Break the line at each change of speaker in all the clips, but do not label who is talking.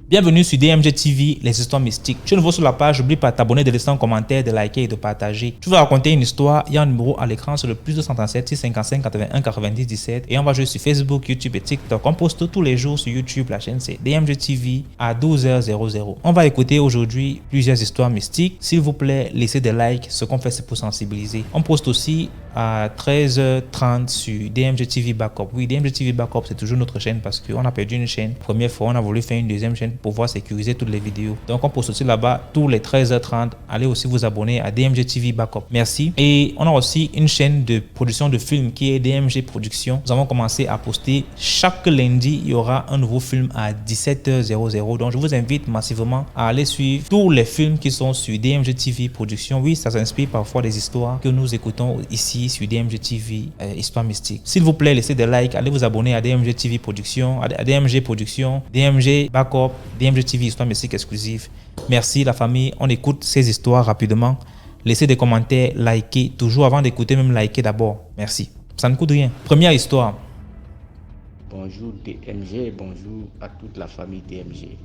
Bienvenue sur DMG TV, les histoires mystiques. Tu es nouveau sur la page, n'oublie pas de t'abonner, de laisser un commentaire, de liker et de partager. Tu vas raconter une histoire, il y a un numéro à l'écran sur le plus 237 655 81 90 17 et on va jouer sur Facebook, YouTube et TikTok. On poste tous les jours sur YouTube, la chaîne c'est DMG TV à 12h00. On va écouter aujourd'hui plusieurs histoires mystiques. S'il vous plaît, laissez des likes, ce qu'on fait c'est pour sensibiliser. On poste aussi à 13h30 sur DMG TV Backup. Oui, DMG TV Backup c'est toujours notre chaîne parce qu'on a perdu une chaîne. Première fois, on a voulu faire une deuxième chaîne pour pouvoir sécuriser toutes les vidéos. Donc on poste aussi là-bas tous les 13h30. Allez aussi vous abonner à DMG TV Backup. Merci. Et on a aussi une chaîne de production de films qui est DMG Production. Nous avons commencé à poster chaque lundi. Il y aura un nouveau film à 17h00. Donc je vous invite massivement à aller suivre tous les films qui sont sur DMG TV Production. Oui, ça s'inspire parfois des histoires que nous écoutons ici sur DMG TV, Histoire Mystique. S'il vous plaît, laissez des likes. Allez vous abonner à DMG TV Production, à DMG Production, DMG Backup, DMG TV Histoire Mystique exclusive. Merci la famille. On écoute ces histoires rapidement. Laissez des commentaires, likez. Toujours avant d'écouter, même likez d'abord. Merci. Ça ne coûte rien. Première histoire.
Bonjour DMG, bonjour à toute la famille DMG.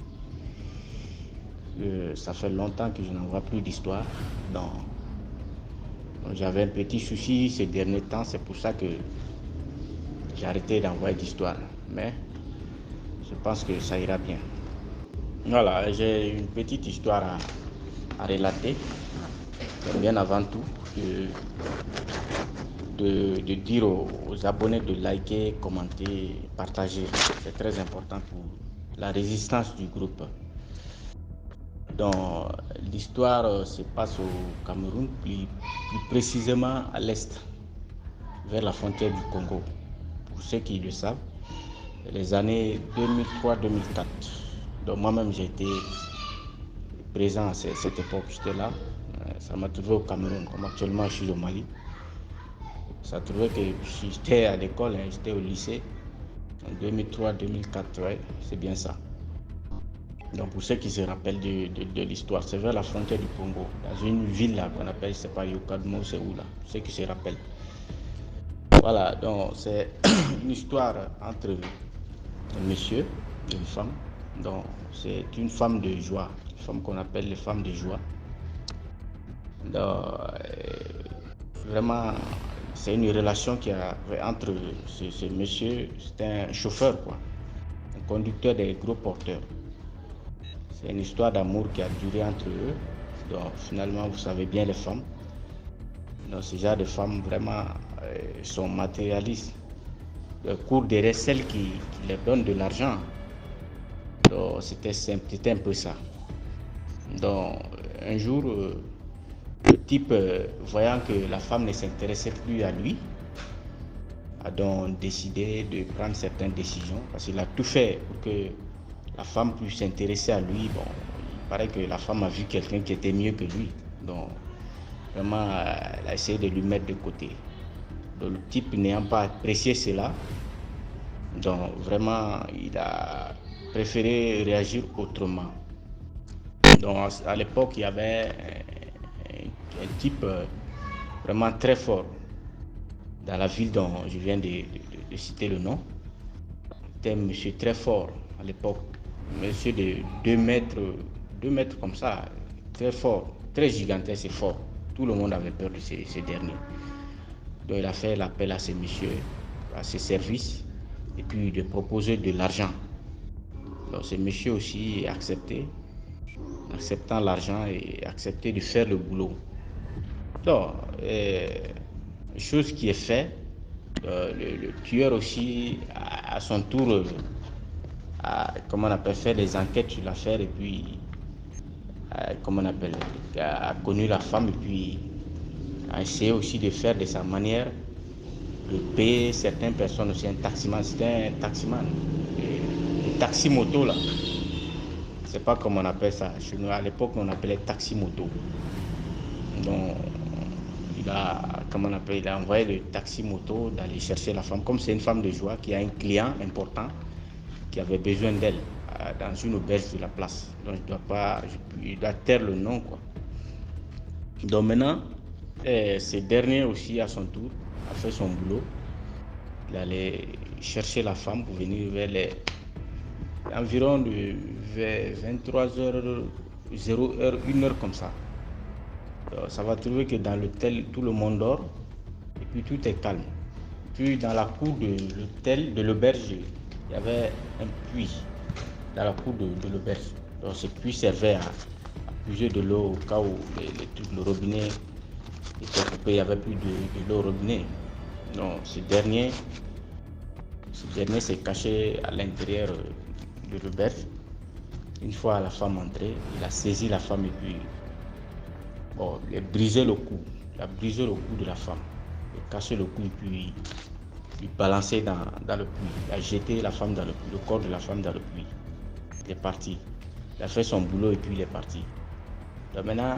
Ça fait longtemps que je n'en vois plus d'histoire. Donc, j'avais un petit souci ces derniers temps, c'est pour ça que j'ai arrêté d'envoyer d'histoire. Mais je pense que ça ira bien. Voilà, j'ai une petite histoire à relater. Bien avant tout, de dire aux abonnés de liker, commenter, partager. C'est très important pour la résistance du groupe. Donc, l'histoire se passe au Cameroun, plus précisément à l'est, vers la frontière du Congo. Pour ceux qui le savent, les années 2003-2004. Donc moi-même, j'ai été présent à cette époque, j'étais là. Ça m'a trouvé au Cameroun, comme actuellement je suis au Mali. Ça trouvait que j'étais à l'école, j'étais au lycée en 2003-2004, ouais, c'est bien ça. Donc pour ceux qui se rappellent de l'histoire, c'est vers la frontière du Congo, dans une ville là qu'on appelle, c'est pas Yokadmo, c'est où là, ceux qui se rappellent. Voilà, donc c'est une histoire entre un monsieur et une femme. Donc c'est une femme de joie, une femme qu'on appelle les femmes de joie. Donc vraiment, c'est une relation qu'il y avait entre ce monsieur, c'était un chauffeur quoi, un conducteur des gros porteurs. C'est une histoire d'amour qui a duré entre eux. Donc finalement, vous savez bien les femmes. Donc ce genre de femmes vraiment sont matérialistes. Le cours derrière celles qui leur donnent de l'argent. Donc c'était un peu ça. Donc un jour, le type, voyant que la femme ne s'intéressait plus à lui, a donc décidé de prendre certaines décisions parce qu'il a tout fait pour que la femme puisse s'intéresser à lui. Bon, il paraît que la femme a vu quelqu'un qui était mieux que lui. Donc, vraiment, elle a essayé de lui mettre de côté. Donc, le type n'ayant pas apprécié cela, donc vraiment, il a préféré réagir autrement. Donc, à l'époque, il y avait un type vraiment très fort dans la ville dont je viens de citer le nom. C'était un monsieur très fort à l'époque. Monsieur de 2 mètres comme ça, très fort, très gigantesque et fort. Tout le monde avait peur de ces derniers. Donc il a fait l'appel à ces messieurs, à ses services, et puis de proposer de l'argent. Donc ces messieurs aussi accepté, acceptant l'argent et accepté de faire le boulot. Donc, chose qui est faite, le tueur aussi, à son tour, comment on appelle, faire des enquêtes sur l'affaire et puis comment on appelle, a connu la femme et puis a essayé aussi de faire de sa manière de payer certaines personnes aussi. Un taximan, c'était un taximan, un taxi-moto là, c'est pas comment on appelle ça chez nous, à l'époque on appelait taxi-moto. Donc il a envoyé le taxi-moto d'aller chercher la femme, comme c'est une femme de joie qui a un client important qui avait besoin d'elle dans une auberge de la place. Donc je dois taire le nom quoi. Donc maintenant, ce dernier aussi à son tour a fait son boulot. Il allait chercher la femme pour venir vers les environ de 23h, 0h, 1h comme ça. Donc, ça va trouver que dans l'hôtel, tout le monde dort et puis tout est calme. Puis dans la cour de l'hôtel, de l'auberge, il y avait un puits dans la cour de l'auberge. Donc ce puits servait à puiser de l'eau au cas où le robinet était coupé, il n'y avait plus de l'eau au robinet. Donc ce dernier s'est caché à l'intérieur de l'auberge. Une fois la femme entrée, il a saisi la femme et puis il a brisé le cou. Il a brisé le cou de la femme. Il a cassé le cou et puis il balançait dans le puits. Il a jeté la femme dans le puits, le corps de la femme dans le puits. Il est parti. Il a fait son boulot et puis il est parti. Donc maintenant,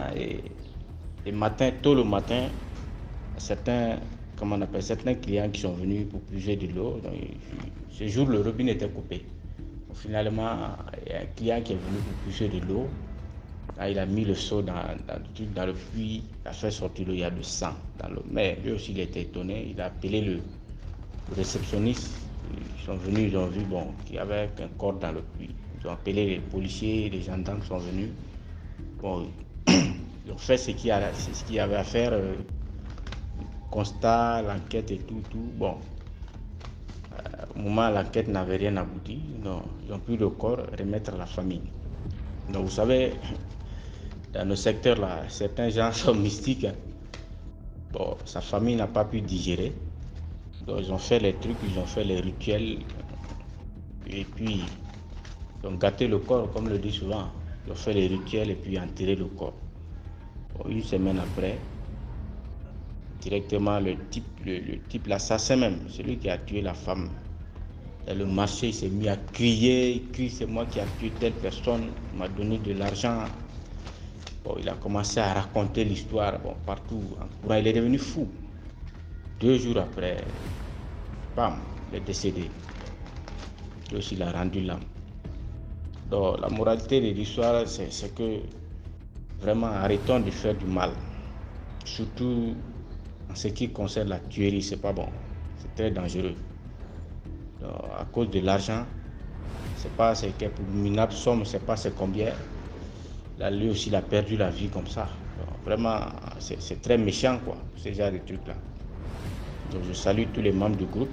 tôt le matin, certains clients qui sont venus pour puiser de l'eau. Donc, ce jour, le robinet était coupé. Donc, finalement, il y a un client qui est venu pour puiser de l'eau. Là, il a mis le seau dans le puits, il a fait sortir l'eau, il y a du sang dans l'eau. Mais lui aussi, il était étonné. Il a appelé le réceptionniste. Ils sont venus, ils ont vu qu'il y avait un corps dans le puits. Ils ont appelé les policiers, les gendarmes sont venus. Ils ont fait ce qu'il y avait à faire, constat, l'enquête et tout. Au moment, l'enquête n'avait rien abouti. Donc, ils ont pris le corps, remettre à la famille. Donc, vous savez, dans nos secteurs là, certains gens sont mystiques. Sa famille n'a pas pu digérer. Donc, ils ont fait les trucs, ils ont fait les rituels. Et puis, ils ont gâté le corps, comme le dit souvent. Ils ont fait les rituels et puis enterré le corps. Une semaine après, directement, le type, l'assassin même, celui qui a tué la femme, dans le marché, il s'est mis à crier. Il crie, c'est moi qui ai tué telle personne, il m'a donné de l'argent. Il a commencé à raconter l'histoire partout en courant. Il est devenu fou. 2 jours après, bam, il est décédé. Lui aussi, il a rendu l'âme. Donc, la moralité de l'histoire, c'est que vraiment, arrêtons de faire du mal. Surtout en ce qui concerne la tuerie, c'est pas bon. C'est très dangereux. Donc, à cause de l'argent, c'est pas c'est pour une minable somme, c'est pas c'est combien. Là, lui aussi, il a perdu la vie comme ça. Donc, vraiment, c'est très méchant, quoi, ce genre de trucs-là. Donc, je salue tous les membres du groupe.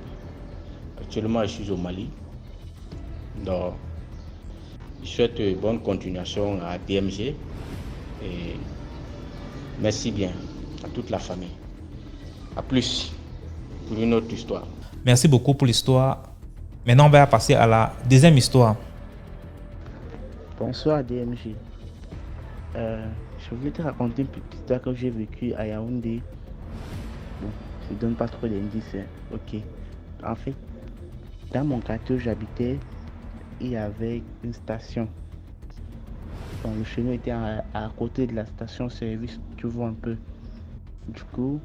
Actuellement, je suis au Mali. Donc, je souhaite bonne continuation à DMG. Et merci bien à toute la famille. À plus pour une autre histoire.
Merci beaucoup pour l'histoire. Maintenant, on va passer à la deuxième histoire.
Bonsoir DMG. Je voulais te raconter une petite histoire que j'ai vécue à Yaoundé. Bon, je ne donne pas trop d'indices. Ok. En fait, dans mon quartier où j'habitais, il y avait une station. Bon, le chez nous était à côté de la station-service, tu vois un peu. Du coup,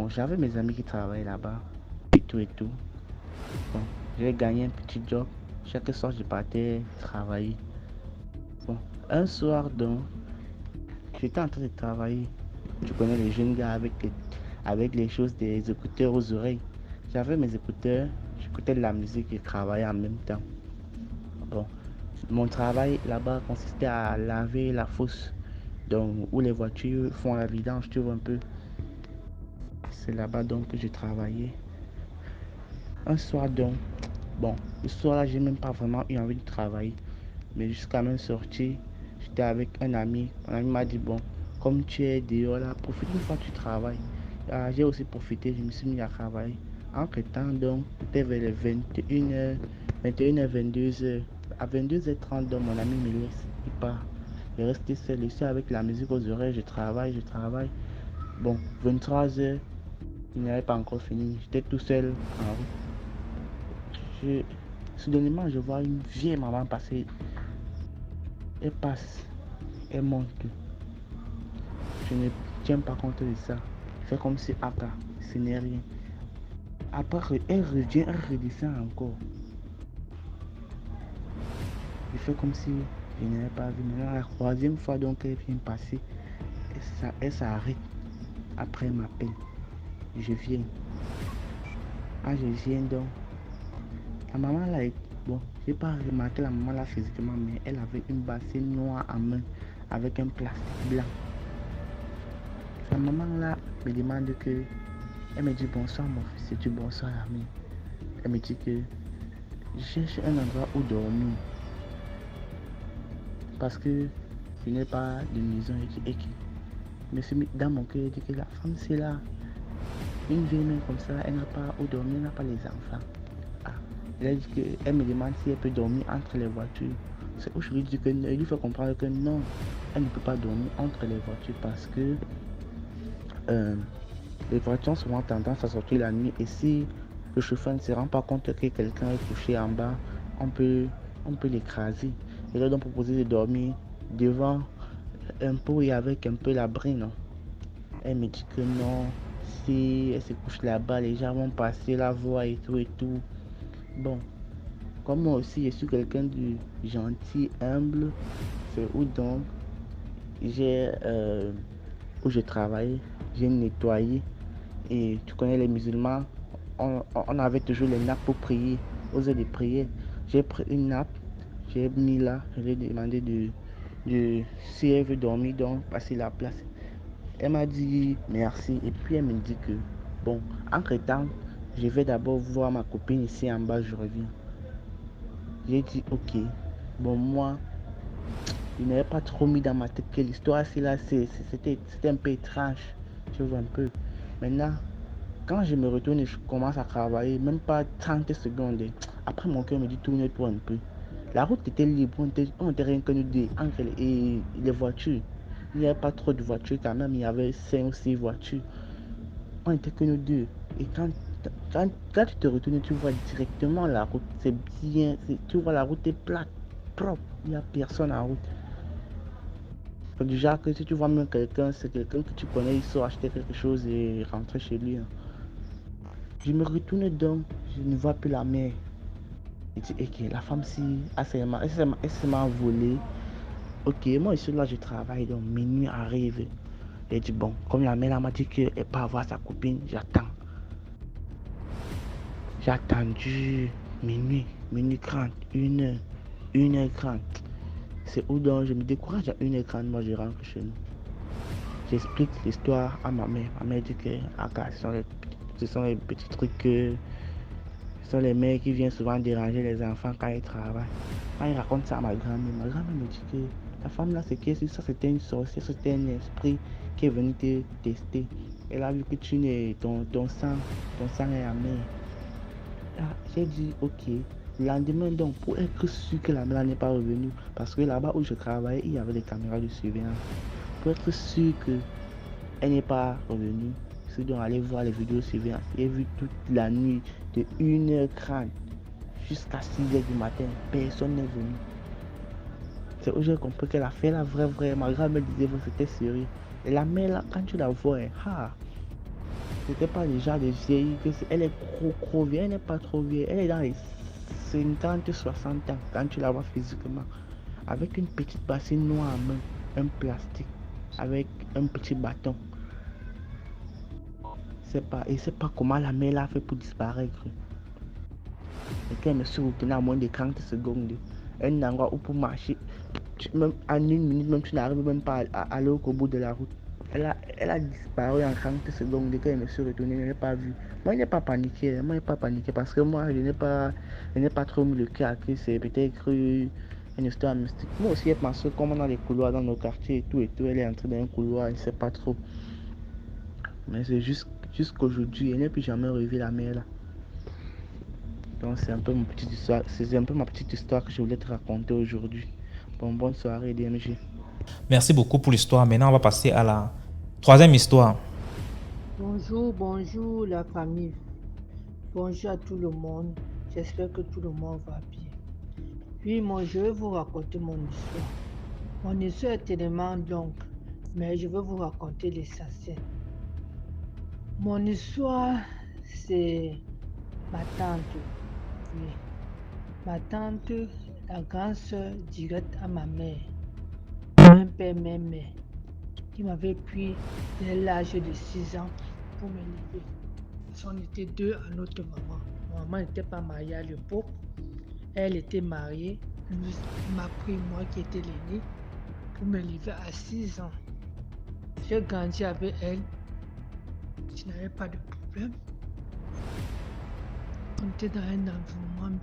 j'avais mes amis qui travaillaient là-bas, et tout. Bon, j'ai gagné un petit job. Chaque soir, je partais travailler. Bon, un soir, donc, j'étais en train de travailler. Tu connais les jeunes gars avec les choses des écouteurs aux oreilles. J'avais mes écouteurs, j'écoutais de la musique et travaillais en même temps. Bon, mon travail là-bas consistait à laver la fosse, donc où les voitures font la vidange, tu vois un peu. C'est là-bas donc que je travaillais. Un soir donc, le soir-là, j'ai même pas vraiment eu envie de travailler. Mais jusqu'à même sortir, j'étais avec un ami. Mon ami m'a dit, comme tu es dehors là, profite une fois que tu travailles. J'ai aussi profité, je me suis mis à travailler. Entre temps, donc, c'était vers les 21h, 22h. À 22h30, donc, mon ami me laisse, il part. Je est resté seul ici avec la musique aux oreilles, je travaille. 23h, il n'avait pas encore fini. J'étais tout seul en route. Soudainement, je vois une vieille maman passer. Elle passe, elle monte. Je ne tiens pas compte de ça. Je fais comme si ce n'est rien. Après, elle revient, elle redescend encore. Je fais comme si je n'avais pas vu. Maintenant, la troisième fois donc elle vient passer, elle s'arrête. Après, elle m'appelle. Je viens. Ah, je viens donc. La maman là, bon, j'ai pas remarqué la maman là physiquement, mais elle avait une bassine noire en main avec un plastique blanc. Sa maman là me demande que, elle me dit bonsoir mon fils, et tu bonsoir ami. Elle me dit que je cherche un endroit où dormir parce que je n'ai pas de maison et que je me suis mis dans mon cœur et dit que la femme c'est là. Une vieille mère comme ça, elle n'a pas où dormir, elle n'a pas les enfants. Ah, elle me demande si elle peut dormir entre les voitures. C'est où je lui dis que non, il lui fait comprendre que non, elle ne peut pas dormir entre les voitures parce que les voitures ont souvent tendance à sortir la nuit et si le chauffeur ne se rend pas compte que quelqu'un est couché en bas, on peut l'écraser. Et là, donc proposer de dormir devant un pot et avec un peu l'abri, non. Elle me dit que non, si elle se couche là-bas, les gens vont passer la voie et tout et tout. Bon, comme moi aussi, je suis quelqu'un de gentil, humble, c'est où donc j'ai où je travaille, j'ai nettoyé. Et tu connais les musulmans, on avait toujours les nappes pour prier, aux heures de prière. J'ai pris une nappe, j'ai mis là, je lui ai demandé si elle veut dormir, donc passer la place. Elle m'a dit merci et puis elle me dit que, bon, entre-temps, je vais d'abord voir ma copine ici en bas, je reviens. J'ai dit ok. Bon, moi, je n'avais pas trop mis dans ma tête que l'histoire, c'était un peu étrange, tu vois un peu. Maintenant, quand je me retourne et je commence à travailler, même pas 30 secondes, après mon cœur me dit tourne-toi un peu. La route était libre, on était rien que nous deux, entre les voitures. Il n'y avait pas trop de voitures quand même, il y avait 5 ou 6 voitures. On était que nous deux. Et quand tu te retournes, tu vois directement la route, c'est bien, tu vois la route est plate, propre, il n'y a personne en route. C'est du genre que si tu vois même quelqu'un, c'est quelqu'un que tu connais, il sort acheter quelque chose et rentrer chez lui. Je me retourne donc, je ne vois plus la mère. Je dis, ok, la femme si, elle s'est envolée. Ok, moi ici là je travaille, donc minuit arrive. J'ai dit, bon, comme la mère m'a dit qu'elle part voir sa copine, j'attends. J'ai attendu minuit 30, 1h, 1h30. C'est où donc je me décourage à 1h30, moi je rentre chez nous. J'explique l'histoire à ma mère. Ma mère dit que ah, ce sont les petits trucs que ce sont les mères qui viennent souvent déranger les enfants quand ils travaillent. Quand ils racontent ça à ma grand-mère me dit que la femme là, c'est que ça c'était une sorcière, c'était un esprit qui est venu te tester. Elle a vu que ton sang est amer. Ah, j'ai dit ok. Le lendemain donc, pour être sûr que la mère n'est pas revenue, parce que là-bas où je travaillais, il y avait des caméras de surveillance. Pour être sûr qu'elle n'est pas revenue, je suis donc allé voir les vidéos de surveillance. J'ai vu toute la nuit de 1h30 jusqu'à 6h du matin, personne n'est venu. C'est où j'ai compris qu'elle a fait la vraie. Ma grand-mère disait que c'était sérieux. Et la mère là, quand tu la vois, c'était pas le genre de vieille, elle est trop vieille, elle n'est pas trop vieille, elle est dans les 50, 60 ans quand tu la vois physiquement. Avec une petite bassine noire en main, un plastique, avec un petit bâton. Et c'est pas comment la mère l'a fait pour disparaître. Et quand elle me suis retenu à moins de 30 secondes, un endroit où pour marcher, même en 1 minute, même tu n'arrives même pas à aller au bout de la route. Elle a disparu en 30 secondes. Quand je me suis retourné, je n'ai pas vu. Moi, je n'ai pas paniqué. Parce que moi, je n'ai pas trop mis le cœur que c'est peut-être une histoire mystique. Moi aussi, je pense que comme on a les couloirs dans nos quartiers et tout, elle est entrée dans un couloir, je ne sais pas trop. Mais c'est jusqu'aujourd'hui, elle n'est plus jamais revu la mère là. Donc c'est un peu ma petite histoire que je voulais te raconter aujourd'hui. Bon, bonne soirée, DMG.
Merci beaucoup pour l'histoire. Maintenant, on va passer à la troisième histoire.
Bonjour la famille. Bonjour à tout le monde. J'espère que tout le monde va bien. Puis moi, je vais vous raconter mon histoire. Mon histoire est tellement longue, mais je vais vous raconter l'essentiel. Mon histoire, c'est ma tante. Oui. Ma tante, la grande sœur directe à ma mère. Même père, même mère, qui m'avait pris dès l'âge de 6 ans pour m'élever. On était deux à notre maman. Ma maman n'était pas mariée à l'époque. Elle était mariée. Elle m'a pris moi qui étais l'aîné pour me lever à 6 ans. J'ai grandi avec elle. Je n'avais pas de problème. On était dans un environnement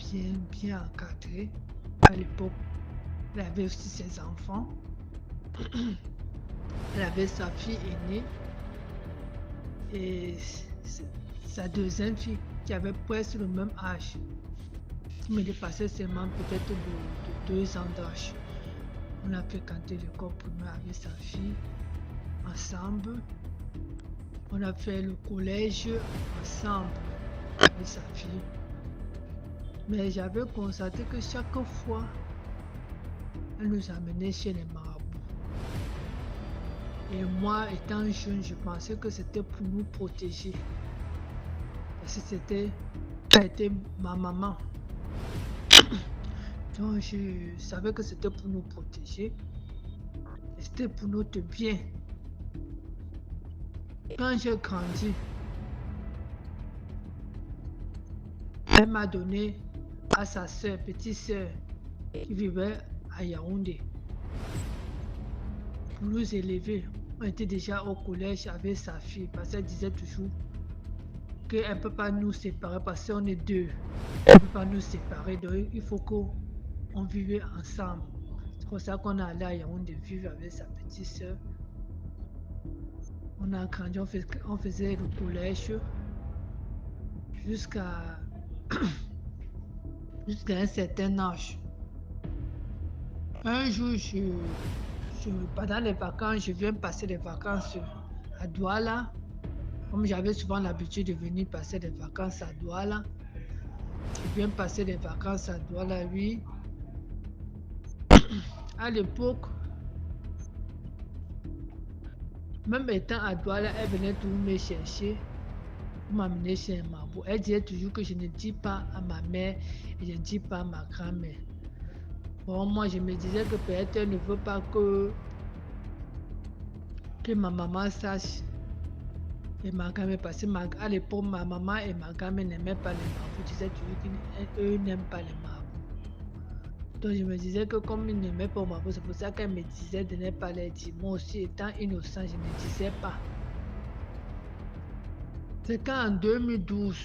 bien encadré. À l'époque, elle avait aussi ses enfants. Elle avait sa fille aînée et sa deuxième fille qui avait presque le même âge. Qui me dépassait seulement peut-être de 2 ans d'âge. On a fréquenté l'école primaire avec sa fille ensemble. On a fait le collège ensemble avec sa fille. Mais j'avais constaté que chaque fois, elle nous amenait chez les marabouts. Et moi, étant jeune, je pensais que c'était pour nous protéger. Parce que elle était ma maman. Donc je savais que c'était pour nous protéger. Et c'était pour notre bien. Quand j'ai grandi, elle m'a donné à sa soeur, petite soeur, qui vivait à Yaoundé, pour nous élever. On était déjà au collège avec sa fille, parce qu'elle disait toujours qu'elle ne peut pas nous séparer, parce qu'on est deux. Elle ne peut pas nous séparer, donc il faut qu'on vive ensemble. C'est pour ça qu'on est allé à Yaoundé vivre avec sa petite soeur. On a grandi, on faisait le collège jusqu'à un certain âge. Un jour, pendant les vacances, je viens passer les vacances à Douala. Comme j'avais souvent l'habitude de venir passer les vacances à Douala. Je viens passer les vacances à Douala, oui. À l'époque, même étant à Douala, elle venait toujours me chercher pour m'amener chez un marabout. Elle disait toujours que je ne dis pas à ma mère et je ne dis pas à ma grand-mère. Bon, moi, je me disais que peut-être elle ne veut pas que ma maman sache et ma grand-mère, parce qu'à l'époque, ma maman et ma grand-mère n'aimaient pas les marabouts. Je disais toujours qu'eux n'aiment pas les marabouts. Donc je me disais que comme ils n'aimaient pas les marabouts, c'est pour ça qu'elle me disait de ne pas les dire. Moi aussi, étant innocent, je ne disais pas. C'est qu'en 2012,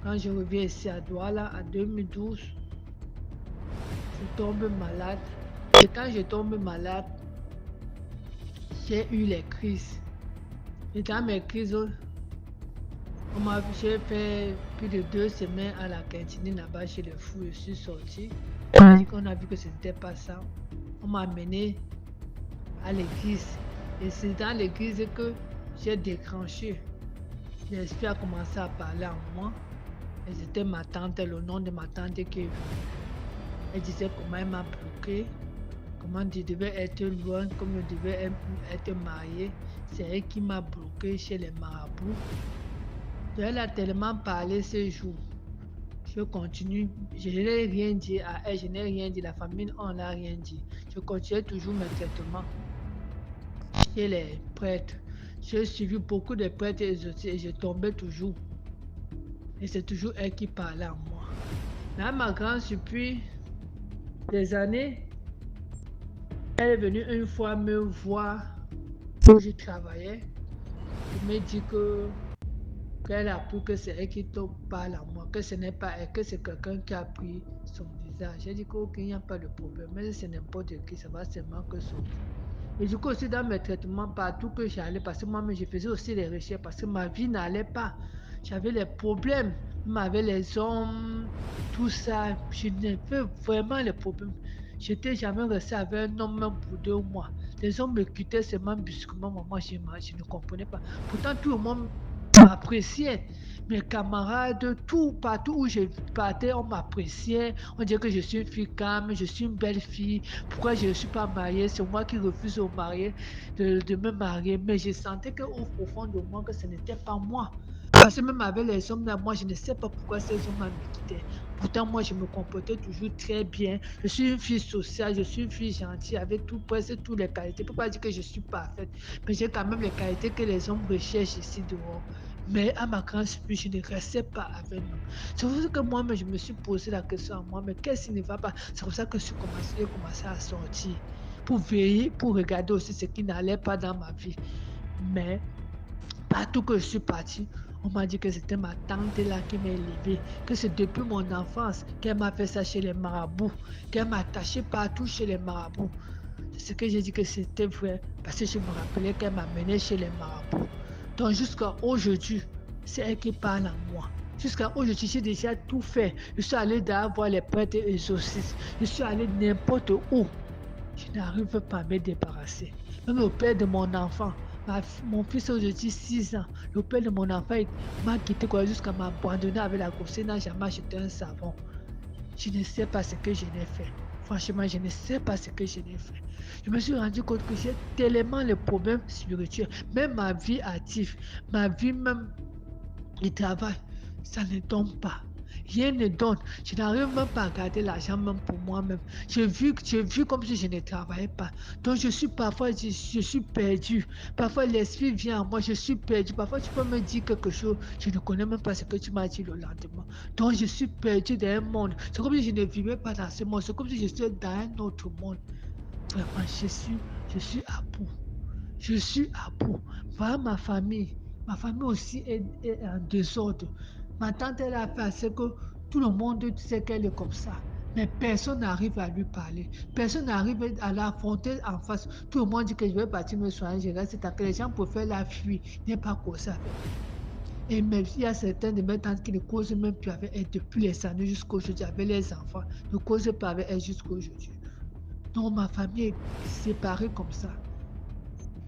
quand je reviens ici à Douala, en 2012, je tombe malade. Et quand je tombe malade, j'ai eu les crises. Et dans mes crises, j'ai fait plus de 2 semaines à la cantine là-bas chez les fous. Je suis sorti. On a vu que ce n'était pas ça. On m'a amené à l'église. Et c'est dans l'église que j'ai déclenché. L'esprit a commencé à parler en moi. Et c'était ma tante, le nom de ma tante qui est venue. Elle disait comment elle m'a bloqué. Comment je devais être loin, comme je devais être mariée. C'est elle qui m'a bloqué chez les marabouts. Elle a tellement parlé ce jour. Je continue. Je n'ai rien dit à elle, je n'ai rien dit. La famille, on n'a rien dit. Je continuais toujours mes traitements chez les prêtres. J'ai suivi beaucoup de prêtres et je tombais toujours. Et c'est toujours elle qui parlait à moi. Là, ma grande surprise, des années, elle est venue une fois me voir où je travaillais. Elle me dit qu'elle a appris que c'est elle qui te parle à moi, que ce n'est pas elle, que c'est quelqu'un qui a pris son visage. J'ai dit qu'il n'y a pas de problème, mais c'est n'importe qui, ça va seulement que son. Et du coup aussi dans mes traitements, partout que j'allais, parce que moi-même je faisais aussi les recherches, parce que ma vie n'allait pas. J'avais les problèmes, avec les hommes, tout ça. Je n'avais vraiment les problèmes. J'étais jamais resté avec un homme même pour 2 mois. Les hommes me quittaient seulement brusquement, moi je ne comprenais pas. Pourtant tout le monde m'appréciait. Mes camarades, partout où je partais, on m'appréciait. On disait que je suis une fille calme, je suis une belle fille. Pourquoi je ne suis pas mariée? C'est moi qui refuse de me marier. Mais je sentais qu'au profond de moi, que ce n'était pas moi. Parce que même avec les hommes là, moi je ne sais pas pourquoi ces hommes me quittaient. Pourtant moi je me comportais toujours très bien. Je suis une fille sociale, je suis une fille gentille avec presque toutes les qualités. Je ne peux pas dire que je suis parfaite, mais j'ai quand même les qualités que les hommes recherchent ici dehors. Mais à ma grande surprise, je ne restais pas avec nous. C'est pour ça que moi-même, je me suis posé la question à moi, mais qu'est-ce qui ne va pas? C'est pour ça que j'ai commencé à sortir pour veiller, pour regarder aussi ce qui n'allait pas dans ma vie. Mais partout que je suis partie, on m'a dit que c'était ma tante là qui m'a élevée, que c'est depuis mon enfance qu'elle m'a fait ça chez les marabouts, qu'elle m'a attaché partout chez les marabouts. C'est ce que j'ai dit que c'était vrai, parce que je me rappelais qu'elle m'a mené chez les marabouts. Donc jusqu'à aujourd'hui, c'est elle qui parle en moi. Jusqu'à aujourd'hui, j'ai déjà tout fait. Je suis allé d'ailleurs voir les prêtres exorcistes. Je suis allé n'importe où. Je n'arrive pas à me débarrasser. Même le père de mon enfant, mon fils a aujourd'hui 6 ans. Le père de mon enfant m'a quitté jusqu'à m'abandonner avec la grossesse. Il n'a jamais acheté un savon. Je ne sais pas ce que je n'ai fait. Franchement, je ne sais pas ce que je n'ai fait. Je me suis rendu compte que j'ai tellement de problèmes spirituels. Même ma vie active, ma vie même du travail, ça ne donne pas. Rien ne donne. Je n'arrive même pas à garder l'argent même pour moi-même. J'ai vu comme si je ne travaillais pas. Donc je suis parfois, je suis perdu. Parfois l'esprit vient à moi, je suis perdu. Parfois tu peux me dire quelque chose, je ne connais même pas ce que tu m'as dit le lendemain. Donc je suis perdu dans un monde. C'est comme si je ne vivais pas dans ce monde. C'est comme si je suis dans un autre monde. Vraiment, je suis à bout. Je suis à bout. Voilà ma famille. Ma famille aussi est en désordre. Ma tante, elle a fait assez que tout le monde sait qu'elle est comme ça. Mais personne n'arrive à lui parler. Personne n'arrive à l'affronter en face. Tout le monde dit que je vais partir me soigner. Je reste tant que les gens préfèrent la fuir. Il n'est pas causé avec elle. Et même il y a certains de mes tantes qui ne causent même plus avec elle depuis les années jusqu'à aujourd'hui avec les enfants. Ne causent pas avec elle jusqu'à aujourd'hui. Donc ma famille est séparée comme ça.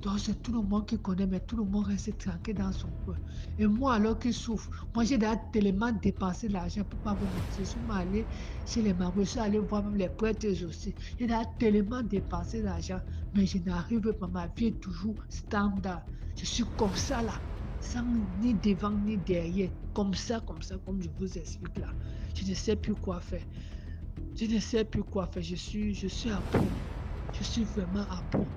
Donc c'est tout le monde qui connaît, mais tout le monde reste tranquille dans son coin. Et moi, alors qu'il souffre, moi j'ai déjà tellement dépensé l'argent pour ne pas vous mentir. Je suis allée chez les marabouts, je suis allée voir même les prêtres aussi. J'ai déjà tellement dépensé l'argent, mais je n'arrive pas, ma vie est toujours standard. Je suis comme ça là, sans ni devant ni derrière, comme ça, comme je vous explique là. Je ne sais plus quoi faire. Je ne sais plus quoi faire. Je suis à bout. Je suis vraiment à bout.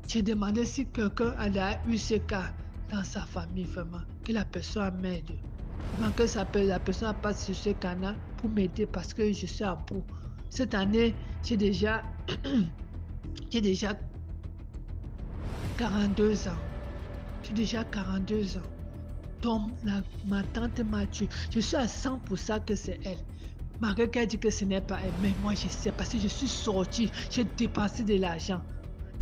J'ai demandé si quelqu'un a eu ce cas dans sa famille, vraiment, que la personne m'aide. Vraiment que la personne passe sur ce canal pour m'aider parce que je suis à bout. Cette année, j'ai déjà 42 ans. J'ai déjà 42 ans. Donc, ma tante m'a tué. Je suis à 100% que c'est elle. Malgré qu'elle dit que ce n'est pas elle, mais moi je sais parce que je suis sortie, j'ai dépensé de l'argent.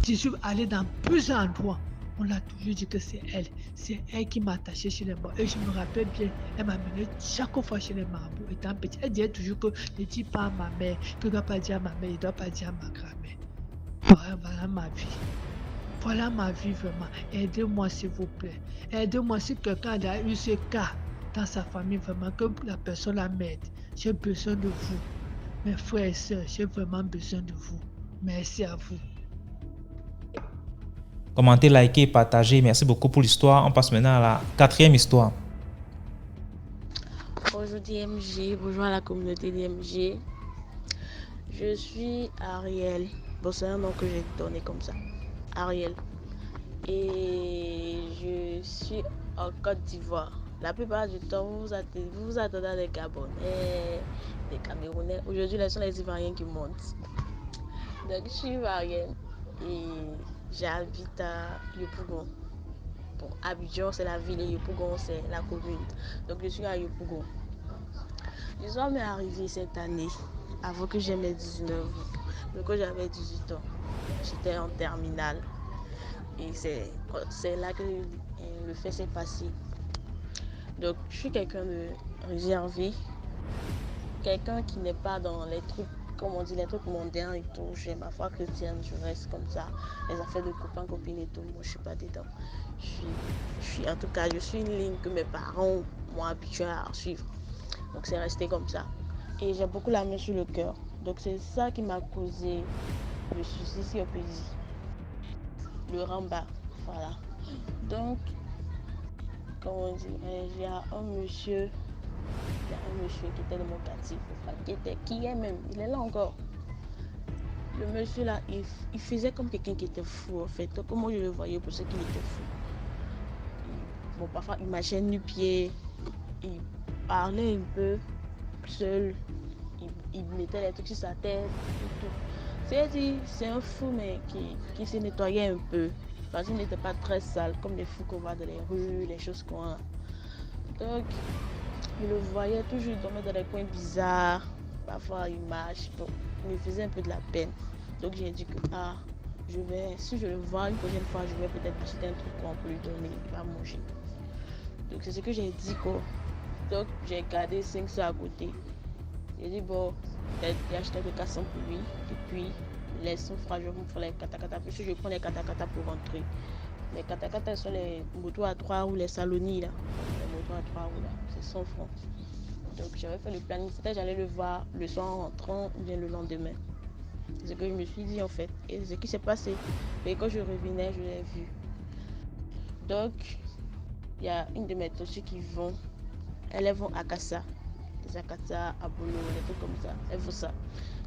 Je suis allée dans plusieurs endroits. On a toujours dit que c'est elle. C'est elle qui m'a attaché chez les marabouts. Et je me rappelle bien, elle m'a mené chaque fois chez les marabouts. Étant petit, elle disait toujours que ne dis pas à ma mère, que ne dois pas dire à ma mère, ne dois pas dire à ma grand-mère. Voilà ma vie. Voilà ma vie vraiment. Aidez-moi s'il vous plaît. Aidez-moi si quelqu'un a eu ce cas dans sa famille, vraiment, que la personne m'aide. J'ai besoin de vous. Mes frères et sœurs, j'ai vraiment besoin de vous. Merci à vous.
Commentez, likez, partagez. Merci beaucoup pour l'histoire. On passe maintenant à la 4e histoire.
Bonjour DMG, bonjour à la communauté DMG. Je suis Ariel. Bon, c'est un nom que j'ai donné comme ça. Ariel. Et je suis en Côte d'Ivoire. La plupart du temps, vous vous attendez à des Gabonais, des Camerounais. Aujourd'hui, ce sont les Ivoiriens qui montent. Donc, je suis Ivoirienne et j'habite à Yopougon. Bon, Abidjan, c'est la ville et Yopougon, c'est la commune. Donc, je suis à Yopougon. L'histoire m'est arrivée cette année, avant que j'aie mes 19 ans. Donc, quand j'avais 18 ans, j'étais en terminale. Et c'est là que le fait s'est passé. Donc, je suis quelqu'un de réservé, quelqu'un qui n'est pas dans les trucs, comme on dit, les trucs mondains et tout. J'ai ma foi chrétienne, je reste comme ça. Les affaires de copains, copines et tout, moi, je suis pas dedans. En tout cas, je suis une ligne que mes parents m'ont habitué à suivre. Donc, c'est resté comme ça. Et j'ai beaucoup la main sur le cœur. Donc, c'est ça qui m'a causé le souci, si on peut dire. Le ramba, voilà. Donc, comme on dit, il y a un monsieur qui était de mon quartier, qui est même, il est là encore. Le monsieur là, il faisait comme quelqu'un qui était fou en fait. Donc, comment je le voyais pour ce qu'il était fou. Bon, parfois, il marchait nu-pied, il parlait un peu seul, il mettait les trucs sur sa tête et tout. C'est un fou, mais qui s'est nettoyé un peu. Parce qu'il n'était pas très sale, comme les fous qu'on voit dans les rues, les choses qu'on a. Donc, je le voyais toujours, il dormait dans des coins bizarres. Parfois, il marche. Bon, il me faisait un peu de la peine. Donc, j'ai dit que, si je le vois une prochaine fois, je vais peut-être acheter un truc qu'on peut lui donner, il va manger. Donc, c'est ce que j'ai dit, quoi. Donc, j'ai gardé 500 à côté. J'ai dit, bon, j'ai acheté un 400 pour lui. Et puis, les sons fera, je vais faire les katakata. Puis, je prends les katakata pour rentrer. Les katakata sont les motos à 3 roues, les salonies, là. Les motos à 3 roues, là. C'est 100 francs. Donc, j'avais fait le planning. C'était j'allais le voir le soir en rentrant ou bien le lendemain. C'est ce que je me suis dit, en fait. Et c'est ce qui s'est passé. Et quand je revenais, je l'ai vu. Donc, il y a une de mes toshis qui vont. Elles vont à Kassa. Des Akata, à Bolo, des trucs comme ça. Elles font ça.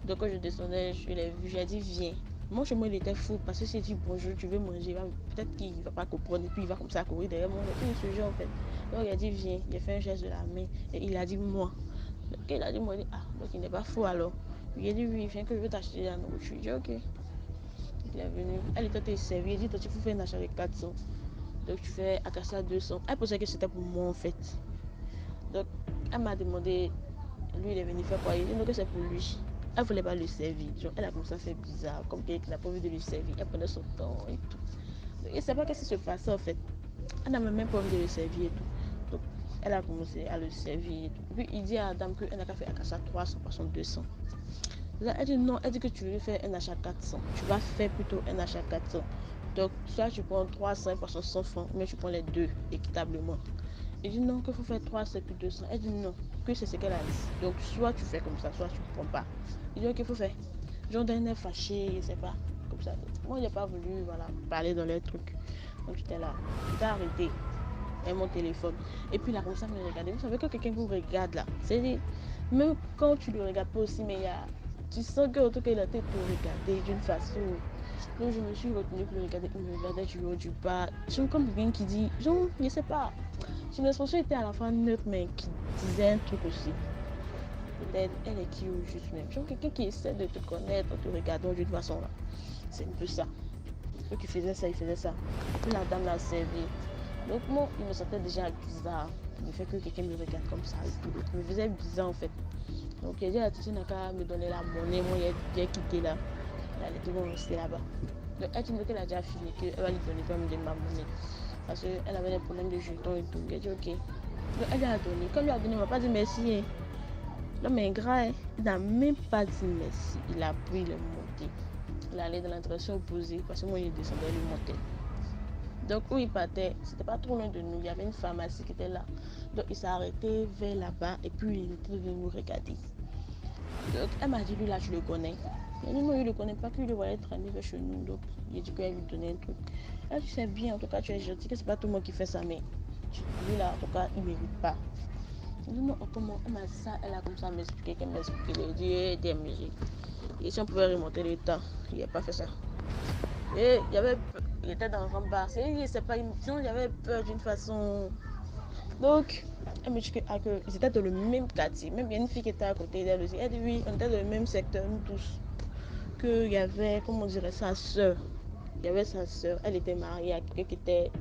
Donc, quand je descendais, je l'ai vu. J'ai dit, viens. Mon chemin, il était fou parce que si dit bonjour, tu veux manger, peut-être qu'il ne va pas comprendre. Et puis, il va comme ça courir derrière moi. Il ce genre, en fait. Donc, il a dit, viens. Il a fait un geste de la main. Et il a dit, moi. Donc, il a dit, moi, donc il n'est pas fou alors. Il a dit, oui, viens que je veux t'acheter la nourriture. J'ai dit, ok. Il est venu. Elle était servie. Il dit, toi, tu faut faire un achat de 400. Donc, tu fais à Kassa 200. Elle pensait que c'était pour moi, en fait. Donc, elle m'a demandé, lui, il est venu faire quoi? Il dit, non, que c'est pour lui. Elle ne voulait pas le servir. Genre, elle a commencé à faire bizarre, comme quelqu'un n'a pas envie de lui servir. Elle prenait son temps et tout. Donc, elle ne sait pas qu'est-ce qui se passait, en fait. Elle n'a même pas envie de le servir et tout. Donc, elle a commencé à le servir et tout. Puis, il dit à la dame qu'elle n'a qu'à faire à 300, par 200. Là, elle dit non, elle dit que tu veux faire un achat 400. Tu vas faire plutôt un achat 400. Donc, soit tu prends 300 par 100 francs, mais tu prends les deux équitablement. Il dit non, qu'il faut faire 300 puis 200. Elle dit non, que c'est ce qu'elle a dit. Donc, soit tu fais comme ça, soit tu ne prends pas. Il dit ok, il faut faire. Jean Dan est fâché, je sais pas, comme ça. Moi, il n'a pas voulu parler dans les trucs. Donc, j'étais là. J'étais arrêté. Et mon téléphone. Et puis, il a commencé à me regarder. Vous savez, quand quelqu'un vous regarde là, c'est même quand tu le regardes pas aussi, mais tu sens que en tout cas, il a été pour regarder d'une façon. Donc, je me suis retenue pour le regarder. Il me regardait du haut, du bas. Je comme quelqu'un qui dit, genre, je sais pas. Son expression était à la fois neutre, mais qui disait un truc aussi. Peut-être, elle est qui ou juste même. Genre, quelqu'un qui essaie de te connaître en te regardant d'une façon là. C'est un peu ça. Donc, il faisait ça. Puis la dame l'a servi. Donc, moi, il me sentait déjà bizarre. Le fait que quelqu'un me regarde comme ça. Il me faisait bizarre en fait. Donc, il a dit à la Titi n'a qu'à me donner la monnaie. Moi, j'ai quitté là. Elle était bon rester là-bas. Donc, elle dit qu'elle a déjà fini, qu'elle va lui donner comme de ma monnaie. Parce qu'elle avait des problèmes de jetons et tout. Elle a dit ok. Donc, elle lui a donné. Quand elle lui a donné, elle m'a pas dit merci. L'homme est gras. Il n'a même pas dit merci. Il a pris le monté. Il allait dans la direction opposée. Parce que moi, il descendait le monté. Donc, où il partait, c'était pas trop loin de nous. Il y avait une pharmacie qui était là. Donc, il s'est arrêté vers là-bas et puis il était venu nous regarder. Donc, elle m'a dit, lui là, je le connais. Il a dit, non, il ne le connaît pas, qu'il le voyait traîner vers chez nous. Donc, il a dit qu'elle lui donnait un truc. Elle dit, c'est bien, en tout cas, tu es gentil, que c'est pas tout le monde qui fait ça, mais lui là, en tout cas, il ne mérite pas. Il dit, non, comment elle m'a dit ça, elle a comme ça m'expliqué, qu'elle m'a expliqué. Il a dit, des musiques. Et si on pouvait remonter le temps, il n'a pas fait ça. Et il était dans un bar. Sinon, j'avais peur d'une façon. Donc, elle me dit qu'ils étaient dans le même quartier. Même il y a une fille qui était à côté d'elle aussi. Elle dit oui, on était dans le même secteur, nous tous. Qu'il y avait, comment on dirait, sa soeur. Il y avait sa soeur. Elle était mariée à quelqu'un qui était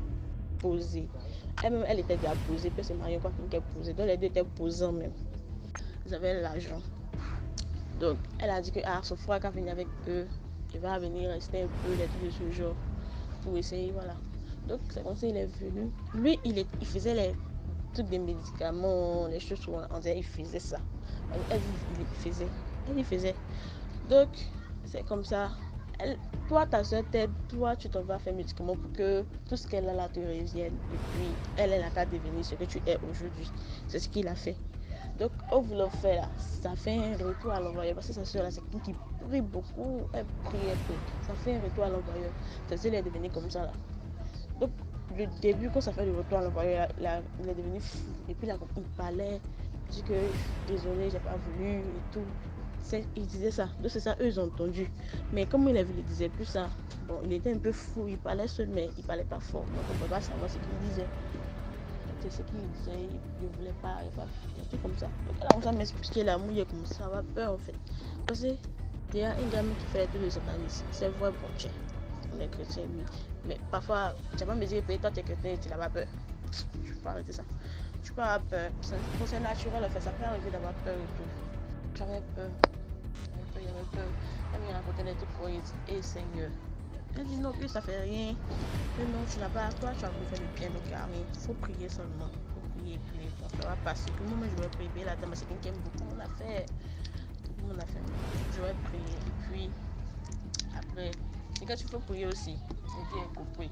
posé. Elle-même, elle était déjà posée. Puis elle s'est mariée à quelqu'un qui était posé. Donc, les deux étaient posants même. Ils avaient l'argent. Donc, elle a dit que son frère qui a venu avec eux, il va venir rester un peu, des trucs de ce genre. Pour essayer, voilà. Donc, c'est comme ça il est venu. Lui, il faisait les trucs des médicaments, les choses où on disait, il faisait ça. Elle il faisait. Donc, c'est comme ça. Toi, ta soeur t'aide, toi, tu t'en vas faire médicaments pour que tout ce qu'elle a là te revienne. Et puis, elle n'a qu'à devenir ce que tu es aujourd'hui. C'est ce qu'il a fait. Donc, au vouloir faire là, ça fait un retour à l'envoyeur. Parce que sa soeur là, c'est quelqu'un qui prie beaucoup. Elle prie un peu. Ça fait un retour à l'envoyeur. C'est elle est devenue comme ça là. Donc, le début, quand ça fait le retour à l'envoyeur, il est devenu fou. Et puis, là, il parlait. Il dit que désolé, j'ai pas voulu et tout. Il disait ça. Donc, c'est ça, eux, ils ont entendu. Mais comme il a vu, il disait plus ça. Bon, il était un peu fou. Il parlait seul, mais il parlait pas fort. Donc, on ne peut pas savoir ce qu'il disait. c'est ce qu'il disait, il ne voulait pas, un truc comme ça. Donc elle a commencé à m'expliquer la mouille comme ça, avoir peur en fait. Parce que il y a une gamme qui fait tous les satanistes, c'est vrai, bon, tiens, on est chrétien, oui. Mais parfois, tu vas me dire, toi tu es chrétien, tu n'as pas peur. Je peux pas arrêter ça. Tu peux avoir peur, c'est naturel en fait, ça peut arriver d'avoir peur et tout. J'avais peur, il y avait peur. Elle me racontait des trucs pour et Seigneur. Elle dit non, plus ça fait rien. Mais non, tu n'as pas, toi, tu as voulu faire le bien, donc il n'y a rien. Il faut prier seulement. Il faut prier, ça va passer. Tout le monde, je vais prier. La dame, c'est quelqu'un qui aime beaucoup mon affaire. Tout le monde a fait. Je vais prier. Et puis, après, c'est quand il faut prier aussi. C'est bien compris.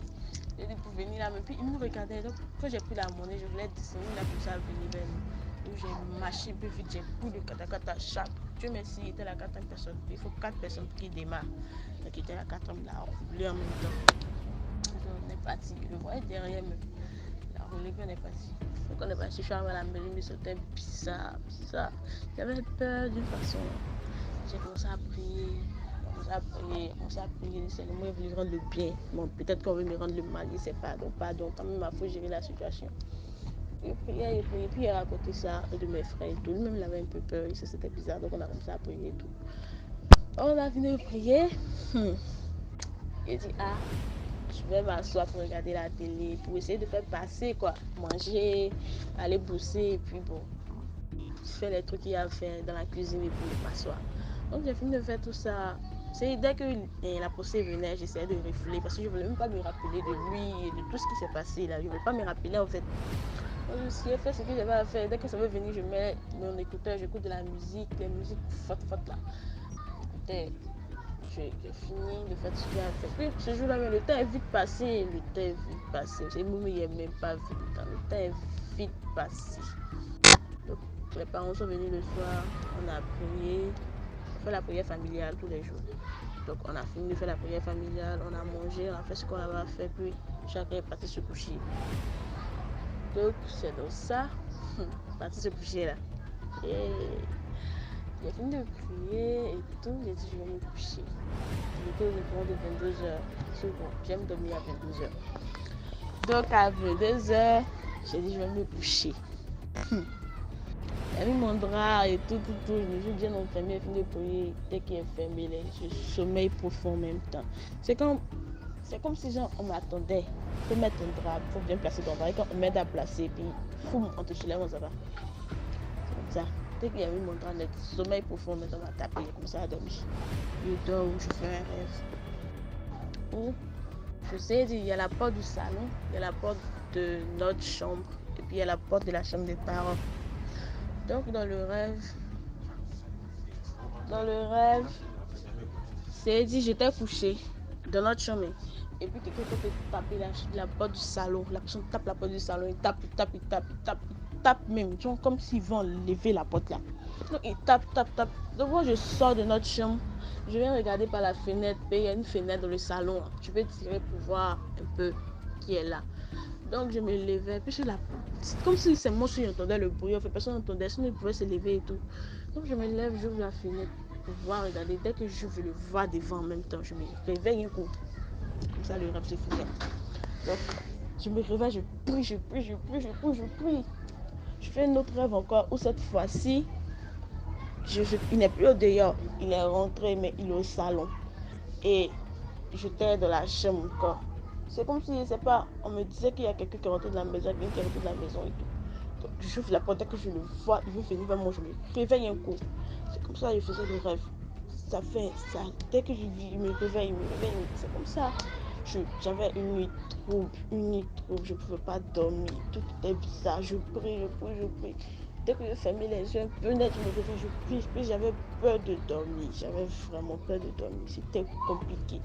J'ai dit pour venir là, mais puis il me regardait. Donc, quand j'ai pris la monnaie, je voulais descendre là pour ça venir vers nous. Donc, j'ai marché un peu vite, j'ai pris le katakata chaque. Dieu merci, il était la 4e personne. Il faut 4 personnes pour qu'il démarre. Donc, il était la 4e là, on roulait en même temps. Donc, on est parti. Je voyais derrière me. La roulée, on est parti. Donc, on est parti. Je suis arrivé à la mairie, mais c'était bizarre. J'avais peur d'une façon. J'ai commencé à prier. On s'est prié, c'est le moi qui veut rendre le bien. Bon, peut-être qu'on veut me rendre le mal, je sais pas. Donc, pardon, quand même, il faut gérer la situation. Il priait, puis il a raconté ça de mes frères et tout. Lui-même, il avait un peu peur, c'était bizarre, donc on a commencé à prier et tout. On a fini de prier. Il dit, je vais m'asseoir pour regarder la télé, pour essayer de faire passer, quoi. Manger, aller bosser, et puis bon, faire les trucs qu'il y a à faire dans la cuisine et puis m'asseoir. Donc, j'ai fini de faire tout ça. C'est dès que la pensée venait, j'essayais de refouler parce que je ne voulais même pas me rappeler de lui et de tout ce qui s'est passé là. Je ne voulais pas me rappeler en fait. Donc, j'ai fait ce que j'avais à faire. Dès que ça veut venir, je mets mon écouteur, j'écoute de la musique, les musiques fortes là. J'ai fini de faire tout ce que j'avais à faire. Puis ce jour-là, le temps est vite passé. C'est moi, il n'est même pas vu le temps. Le temps est vite passé. Donc, les parents sont venus le soir, on a prié. On fait la prière familiale tous les jours. Donc on a fini de faire la prière familiale, on a mangé, on a fait ce qu'on avait à faire, puis chacun est parti se coucher. Donc c'est dans ça, parti se coucher là. Et j'ai fini de prier et tout, j'ai dit je vais me coucher. Il était aux environs de 22h. C'est bon, j'aime dormir à 22h. Donc à 22h, j'ai dit je vais me coucher. J'ai mis mon drap et tout. Je me suis bien enfermée, fini de prier. Dès qu'il est fermé, je sommeille profond en même temps. C'est comme si genre, on m'attendait. Il faut mettre un drap, il faut bien placer ton drap. Et quand on m'aide à placer, puis foum, on te soulève, on s'en va. C'est comme ça. Dès qu'il y a mis mon drap net, sommeil profond, maintenant on m'a tapé, il a commencé à dormir. Je dors, je fais un rêve. Où je sais, il y a la porte du salon, il y a la porte de notre chambre, et puis il y a la porte de la chambre des parents. Donc dans le rêve, c'est dit j'étais couchée dans notre chambre et puis quelqu'un peut taper la porte du salon. La personne tape la porte du salon, il tape même, genre comme s'ils vont lever la porte là. Donc il tape. Donc moi je sors de notre chambre, je viens regarder par la fenêtre, puis il y a une fenêtre dans le salon. Je vais tirer pour voir un peu qui est là. Donc je me levais, puis c'est comme si c'est moi qui entendais le bruit, en fait personne n'entendait, sinon il pouvait se lever et tout. Donc je me lève, j'ouvre la fenêtre pour voir, regarder. Dès que je veux le voir devant en même temps, je me réveille un coup. Comme ça le rêve se finit. Donc je me réveille, je prie. Je fais un autre rêve encore, où cette fois-ci, il n'est plus au dehors, il est rentré, mais il est au salon. Et j'étais dans la chambre encore. C'est comme si, je sais pas, on me disait qu'il y a quelqu'un qui est rentré de la maison, quelqu'un qui est rentré de la maison et tout. Donc j'ouvre la porte, dès que je le vois, il veut venir vers moi, je me réveille un coup. C'est comme ça que je faisais le rêve. Ça fait ça. Dès que il me réveille, c'est comme ça. J'avais une nuit trouble, je ne pouvais pas dormir, tout était bizarre, je prie. Dès que je fermais les yeux un peu net, je me réveillais, je prie, puis j'avais peur de dormir, j'avais vraiment peur de dormir, c'était compliqué.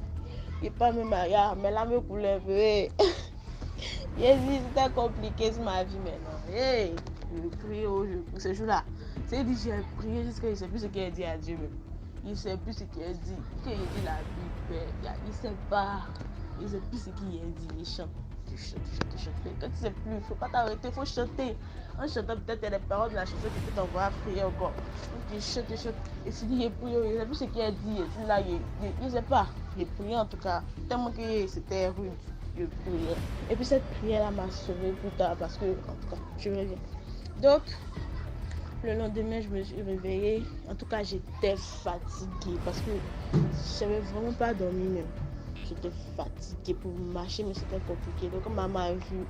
Et pas même Maria, mais là me coulait, c'était compliqué sur ma vie maintenant. Hey, je prie ce jour-là. C'est dit j'ai prié jusqu'à il ne sait plus ce qu'il a dit à Dieu même. Il ne sait plus ce qu'il a dit. Qu'il a dit la Bible, il ne sait pas. Il ne sait plus ce qu'il a dit. Il chante. Tu chantes. Quand tu ne sais plus, il ne faut pas t'arrêter, il faut chanter. En chantant, peut-être il y a des paroles de la chanson qui peut t'envoyer à prier encore. Donc il chante. Et s'il dit il prie, il ne sait plus ce qu'il a dit. Et là, il ne sait pas. Il priait en tout cas. Tellement que c'était rude. je priais. Et puis cette prière-là m'a sauvée plus tard parce que, en tout cas, je reviens. Donc, le lendemain, je me suis réveillée. En tout cas, j'étais fatiguée parce que je n'avais vraiment pas dormi même. J'étais fatiguée pour marcher, mais c'était compliqué. Donc, maman a vu.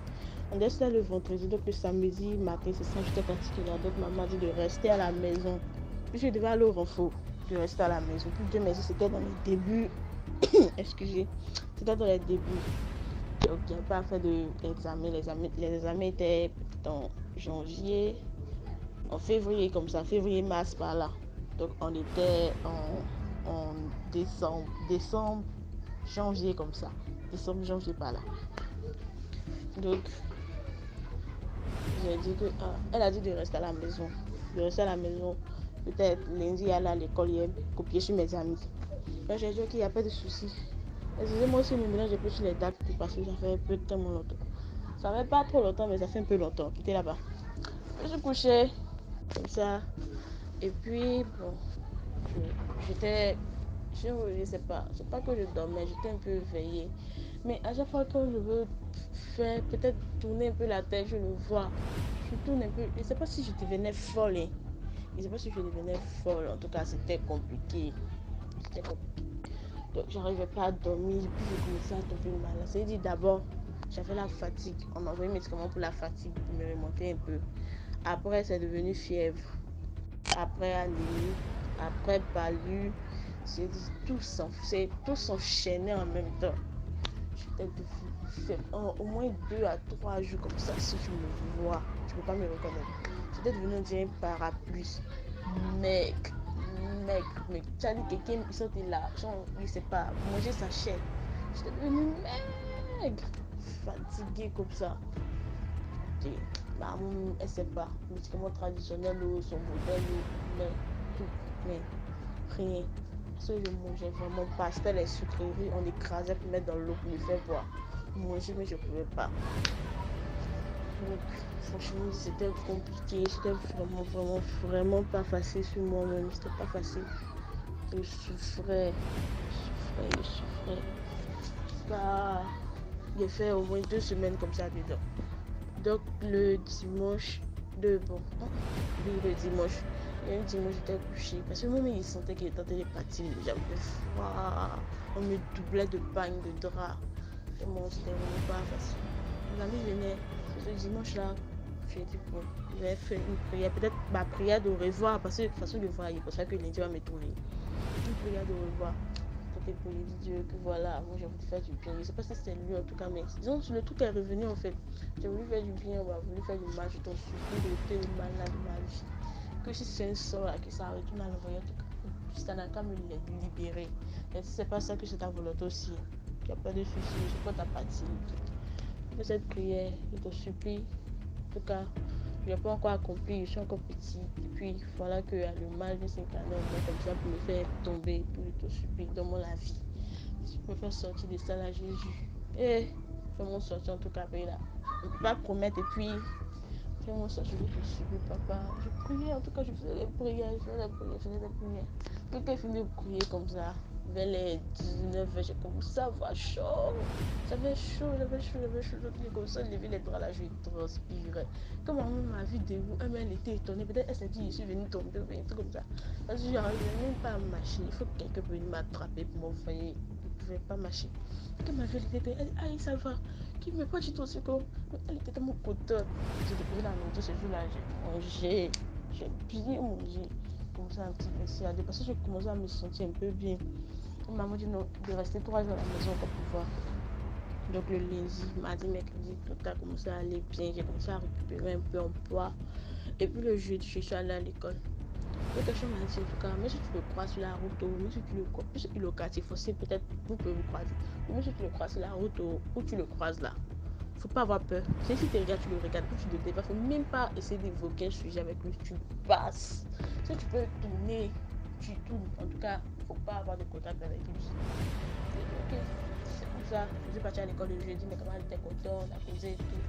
On était le vendredi, donc le samedi matin, c'est ça, j'étais fatiguée. Donc, maman a dit de rester à la maison. Puis, je devais aller au renfort, de rester à la maison. Puis, Dieu merci, c'était dans les débuts. Excusez, c'était dans les débuts. Donc, il n'y avait pas fait d'examen. Les examens étaient en janvier, en février, comme ça, février-mars par là. Donc, on était en décembre, janvier, comme ça. Décembre, janvier par là. Donc, j'ai dit que, elle a dit de rester à la maison. De rester à la maison. Peut-être lundi, aller à l'école, hier, copier sur mes amis. Donc, j'ai dit, ok, il n'y a pas de souci. Excusez-moi aussi, maintenant, j'ai plus sur les dates parce que ça fait un peu de temps longtemps. Ça fait pas trop longtemps, mais ça fait un peu longtemps. Quitter là-bas. Je suis couchée, comme ça. Et puis, bon, je sais pas. C'est pas que je dormais, j'étais un peu éveillée. Mais à chaque fois que je veux faire, peut-être tourner un peu la tête, je le vois. Je tourne un peu. Je sais pas si je devenais folle. Je sais pas si je devenais folle. En tout cas, c'était compliqué. Donc, j'arrivais pas à dormir. Puis, je commençais à tomber malade. C'est-à-dire, d'abord, j'avais la fatigue. On m'a envoyé des médicaments pour la fatigue, pour me remonter un peu. Après, c'est devenu fièvre. Après, anémie. Après, palu. C'est tout s'enchaînait en même temps. J'étais devenue au moins 2 à 3 jours comme ça. Si tu me vois, tu peux pas me reconnaître. J'étais devenue un parapluie. Mec, tu as dit quelqu'un qui sortait là, genre, il sait pas, manger sa chair. J'étais devenue maigre, fatiguée comme ça. Et maman, elle sait pas, médicaments traditionnels, son modèle, mais tout, mais rien. Parce que je mangeais vraiment pas. C'était les sucreries, on écrasait pour mettre dans l'eau pour me faire boire. Manger, mais je pouvais pas. Donc, franchement, c'était compliqué. C'était vraiment pas facile sur moi-même. C'était pas facile. Je souffrais. Bah, j'ai fait au moins 2 semaines comme ça dedans. Donc, le dimanche, le dimanche, j'étais couchée. Parce que moi, il sentait qu'il était en train de partir. J'avais froid. On me doublait de pagne, de drap. Et moi, c'était vraiment pas facile. Mes amis venaient. Ce dimanche-là, j'ai dit bon, je vais faire une prière, peut-être ma prière de revoir, parce que de toute façon, je voyais, parce que lundi va me trouver. Une prière de revoir. Peut-être pour lui dire Dieu que voilà, moi j'ai voulu faire du bien. Je ne sais pas si c'était lui en tout cas, mais disons, le truc est revenu en fait. J'ai voulu faire du bien, on va voulu faire du mal, je t'en supplie de ôter le mal là de ma vie. Que si c'est un sort là qui s'arrête, tu m'as envoyé en tout cas. Si t'en as qu'à me libérer. Et si c'est pas ça que c'est ta volonté aussi, il n'y a pas de souci, je peux ta partie. Fais cette prière, je te supplie. En tout cas, je n'ai pas encore accompli, je suis encore petit. Et puis, voilà que le mal vient s'incarner en moi comme ça pour me faire tomber, pour te supplier, donne-moi la vie. Si tu me fais sortir de ça là, Jésus. Et fais-moi sortir en tout cas, là. Je ne peux pas promettre et puis, fais-moi sortir, je te supplie, papa. Je priais, en tout cas, je faisais des prières, Quelqu'un finit de prier comme ça. Vers les 19h, j'ai commencé à avoir chaud. J'avais chaud. Comme ça, lever les bras là, je transpirais. Comme maman m'a vu debout, elle était étonnée. Peut-être elle s'est dit, je suis venue tomber, un truc comme ça. Parce que je n'arrivais même pas à marcher. Il faut que quelqu'un puisse m'attraper pour m'envoyer. Je ne pouvais pas marcher. Quand ma vie était, elle dit, aïe, ça va. Qui me pas du tout au secours. Elle était tellement contente. J'ai déposé la nourriture ce jour-là, j'ai bien mangé. Comme ça, un petit peu ici, parce que je commençais à me sentir un peu bien. Maman dit non, de rester 3 jours à la maison pour pouvoir. Donc le lundi, mardi, mercredi, tout a commencé à aller bien. J'ai commencé à récupérer un peu en poids. Et puis le jeudi, je suis allée à l'école. Donc quelque chose m'a dit en tout cas, mais si tu le croises sur la route, mais si tu le croises, plus il est quartier fossé, peut-être vous pouvez vous croiser. Mais si tu le croises sur la route ou tu le croises là, faut pas avoir peur. Si tu regardes, tu le regardes, puis tu le débats. Faut même pas essayer d'évoquer un sujet avec lui, tu passes. Si tu peux tourner, tu tournes. En tout cas, faut pas avoir de contact avec lui. Ok, c'est comme ça. Je suis partie à l'école le jeudi, mais comment elle était contente, on a causé et tout.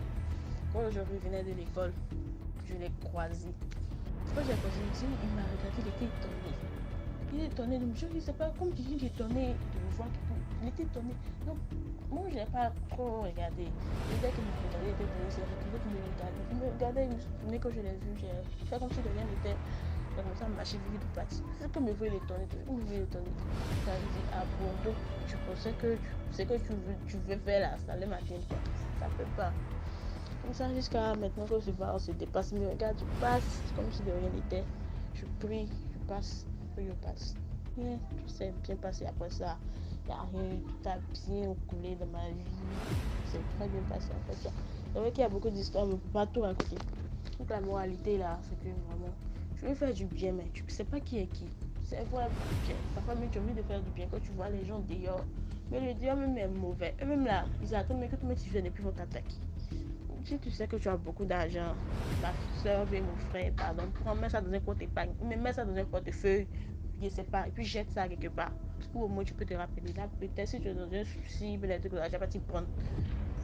Quand je revenais de l'école, je l'ai croisé. Quand j'ai causé, il m'a regardé, il était étonné. Il est étonné de me dire, je sais pas, comme quelqu'un qui est étonné de me voir, il était étonné. Donc, moi, je n'ai pas trop regardé. Le gars qui me regardait, il était étonné, c'est le qui me regardait. Il me regardait, mais quand je l'ai vu, j'ai fait comme si de rien n'était. J'ai commencé à marcher vite de partir. C'est comme me voyait l'étonné, où me voyait l'étonné. Quand il dit, ah bon, donc tu pensais que ce que tu veux faire là, ça le matin, quoi. Ça peut pas. Comme ça, jusqu'à maintenant que on se dépasse, mais regarde, je passe comme si de rien n'était. Je prie, je passe, je passe. Et tout s'est bien passé après ça. Il n'y a rien, tout a bien coulé dans ma vie. C'est très bien passé après ça. C'est vrai qu'il y a beaucoup d'histoires, mais on ne peut pas tout raconter. Donc la moralité là, c'est que vraiment, je veux faire du bien, mais tu ne sais pas qui est qui. C'est vrai, bien. Parfois, même tu as envie de faire du bien quand tu vois les gens dehors. Mais le dehors même est mauvais. Eux-mêmes là, ils attendent mais que toi tu viennes et puis ils vont t'attaquer. Si tu sais que tu as beaucoup d'argent, ma soeur ou mon frère, pardon, prends, mets ça dans un compte épargne, mais mets ça dans un portefeuille, je sais pas, et puis jette ça quelque part. Ou au moins tu peux te rappeler. Là, peut-être si tu es dans un souci, peut-être que l'argent va t'y prendre.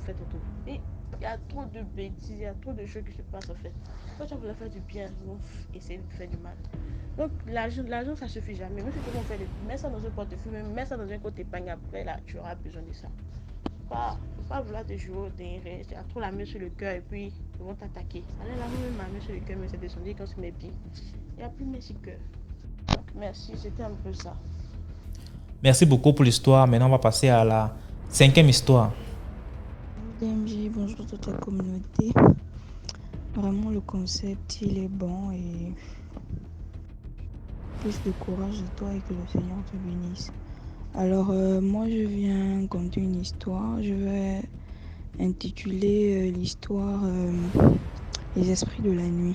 Fais ton tour. Et il y a trop de bêtises, il y a trop de choses qui se passent en fait. Quand tu vas faire du bien, ils vont essayer de faire du mal. Donc l'argent ça suffit jamais. Même si tu veux faire mets ça dans un portefeuille, mets ça dans un compte épargne, après là, tu auras besoin de ça. Pas vouloir te jouer au dernier, tu as trop la main sur le cœur et puis ils vont t'attaquer. Allez là, même ma main sur le cœur, mais c'est descendu quand c'est mes pieds. Il n'y a plus mes cœur. Donc merci, c'était un peu ça.
Merci beaucoup pour l'histoire. Maintenant, on va passer à la 5e histoire.
DMJ, bonjour toute la communauté. Vraiment, le concept, il est bon et plus de courage de toi et que le Seigneur te bénisse. Alors, moi, je viens conter une histoire. Je vais intituler l'histoire Les esprits de la nuit.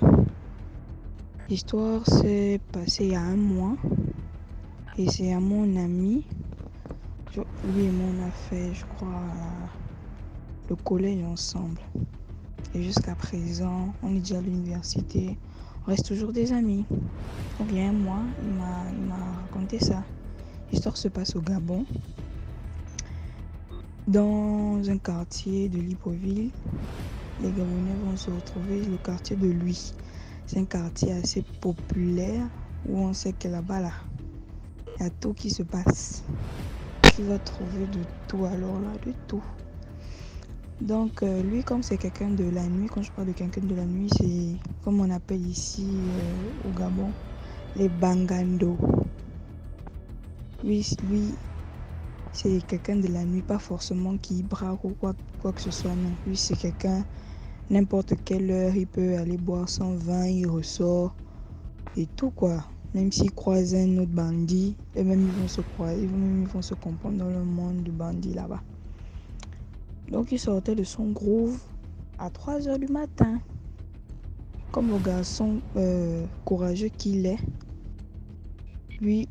L'histoire s'est passée il y a un mois et c'est à mon ami. Lui et moi, on a fait, je crois, le collège ensemble. Et jusqu'à présent, on est déjà à l'université. On reste toujours des amis. Donc, il y a un mois, il m'a raconté ça. L'histoire se passe au Gabon, dans un quartier de Libreville. Les Gabonais vont se retrouver, le quartier de lui. C'est un quartier assez populaire où on sait que là-bas, là, il y a tout qui se passe. Tu vas trouver de tout, alors là, de tout. Donc, lui, comme c'est quelqu'un de la nuit, quand je parle de quelqu'un de la nuit, c'est comme on appelle ici au Gabon, les Bangando. Lui, c'est quelqu'un de la nuit, pas forcément qui braque ou quoi que ce soit, non. Lui, c'est quelqu'un, n'importe quelle heure, il peut aller boire son vin, il ressort et tout, quoi. Même s'il croise un autre bandit, eux-mêmes ils vont se croiser, ils vont se comprendre dans le monde du bandit là-bas. Donc, il sortait de son groove à 3h du matin. Comme le garçon courageux qu'il est, lui,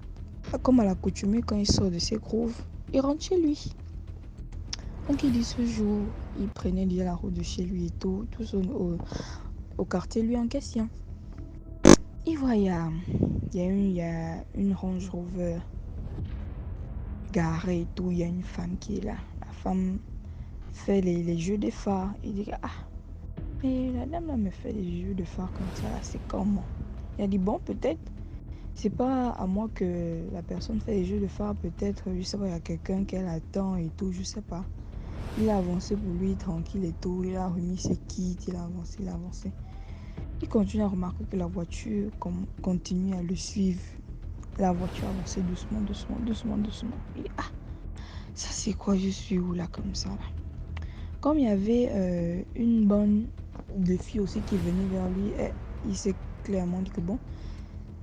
comme à l'accoutumée, quand il sort de ses grooves, il rentre chez lui. Donc, il dit ce jour, il prenait déjà la route de chez lui et tout au quartier, lui en question. Il voit, il y a une Range Rover garée et tout, il y a une femme qui est là. La femme fait les jeux de phare. Il dit, mais la dame là me fait des jeux de phare comme ça, c'est comment? Il a dit, bon, peut-être, c'est pas à moi que la personne fait des jeux de phare, peut-être, je sais pas, il y a quelqu'un qu'elle attend et tout, je sais pas. Il a avancé pour lui, tranquille et tout, il a remis ses kits, il a avancé. Il continue à remarquer que la voiture continue à le suivre. La voiture avançait doucement. Il dit, ça c'est quoi, je suis où là comme ça là? Comme il y avait une bande de filles aussi qui venaient vers lui, il s'est clairement dit que bon,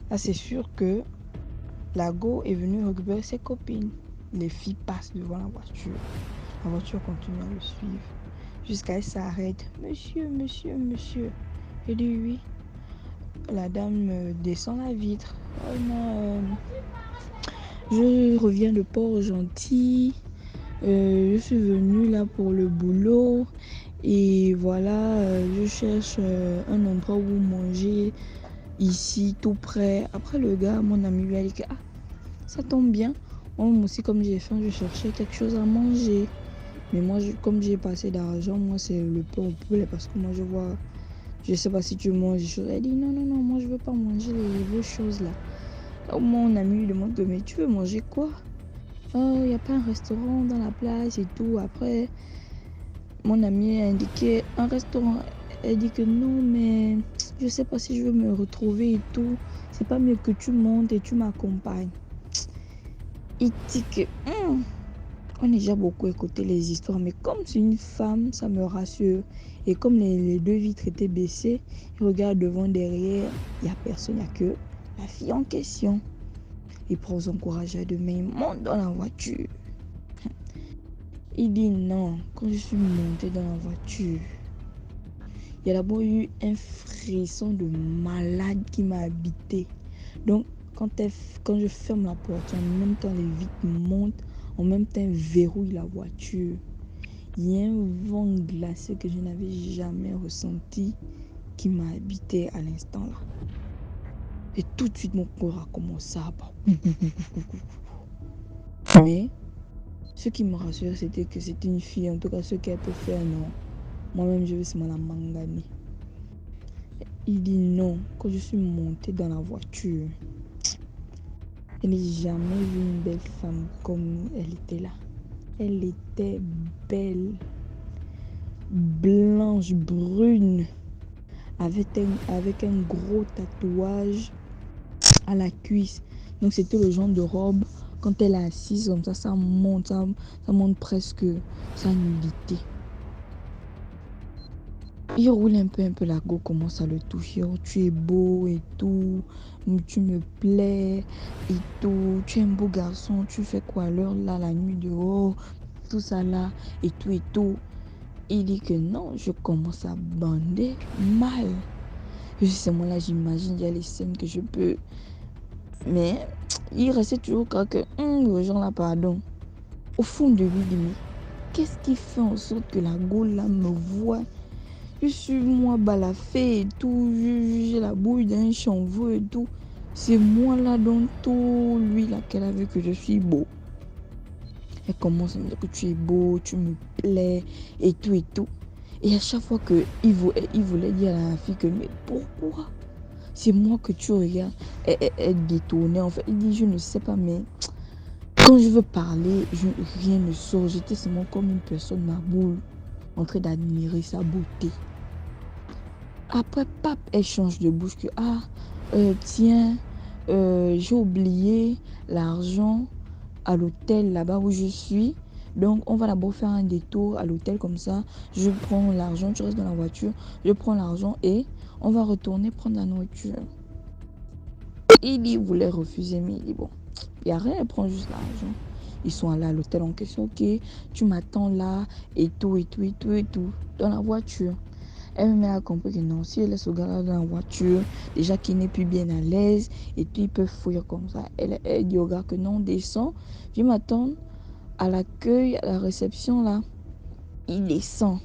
là c'est sûr que la go est venue récupérer ses copines. Les filles passent devant la voiture. La voiture continue à le suivre jusqu'à elle s'arrête. Monsieur. Il dit oui. La dame descend la vitre. Oh non, je reviens de Port-Gentil. Je suis venue là pour le boulot et voilà, je cherche un endroit où manger ici tout près. Après le gars, mon ami lui a dit que ça tombe bien. Moi aussi comme j'ai faim, je cherchais quelque chose à manger. Mais moi, comme j'ai pas assez d'argent, moi c'est le peu au poulet parce que moi je vois, je sais pas si tu manges des choses. Elle dit non, moi je veux pas manger les choses là. Mon ami lui demande que, mais tu veux manger quoi? Il n'y a pas un restaurant dans la place et tout. Après, mon ami a indiqué un restaurant. Elle dit que non, mais je sais pas si je veux me retrouver et tout. C'est pas mieux que tu montes et tu m'accompagnes. Il dit que on a déjà beaucoup écouté les histoires, mais comme c'est une femme, ça me rassure. Et comme les deux vitres étaient baissées, il regarde devant, derrière, il n'y a personne, il n'y a que la fille en question. Il prend son courage à deux mains, il monte dans la voiture. Il dit non, quand je suis montée dans la voiture, il y a d'abord eu un frisson de malade qui m'a habité. Donc, quand je ferme la porte, en même temps les vitres montent, en même temps verrouille la voiture. Il y a un vent glacé que je n'avais jamais ressenti qui m'a habité à l'instant là. Et tout de suite mon corps a commencé à battre. Mais ce qui me rassure, c'était que c'était une fille. En tout cas, ce qu'elle peut faire, non. Moi-même, je vais seulement la manganer. Il dit non. Quand je suis montée dans la voiture, je n'ai jamais vu une belle femme comme elle était là. Elle était belle, blanche, brune, avec un gros tatouage à la cuisse. Donc c'était le genre de robe, quand elle est assise comme ça monte presque sa nudité. Il roule un peu la go, commence à le toucher. Oh, tu es beau et tout, tu me plais et tout, tu es un beau garçon, tu fais quoi à l'heure là, la nuit dehors, tout ça là et tout. Il dit que non, je commence à bander mal. Justement là, j'imagine, il y a les scènes que je peux. Mais il restait toujours que les gens là, pardon. Au fond de lui, il dit, mais qu'est-ce qui fait en sorte que la go là me voit? Je suis moi balafé et tout, j'ai la bouille d'un chanvre et tout. C'est moi là dans tout, lui là qu'elle a vu que je suis beau. Elle commence à me dire que tu es beau, tu me plais et tout. Et à chaque fois qu'il voulait dire à la fille que mais pourquoi? C'est moi que tu regardes. Elle détournait en fait. Il dit je ne sais pas, mais quand je veux parler, rien ne sort. J'étais seulement comme une personne ma boule en train d'admirer sa beauté. Après, pap, elle change de bouche que tiens, j'ai oublié l'argent à l'hôtel là-bas où je suis. Donc, on va d'abord faire un détour à l'hôtel comme ça. Je prends l'argent, tu restes dans la voiture. Je prends l'argent et on va retourner prendre la nourriture. Il voulait refuser, mais il dit bon, il n'y a rien, elle prend juste l'argent. Ils sont allés à l'hôtel en question, ok, tu m'attends là et tout, dans la voiture. Elle me met à comprendre que non, si elle laisse ce gars-là dans la voiture, déjà qu'il n'est plus bien à l'aise, et puis il peut fuir comme ça. Elle dit au gars que non, descend, viens m'attendre à l'accueil, à la réception là. Il descend.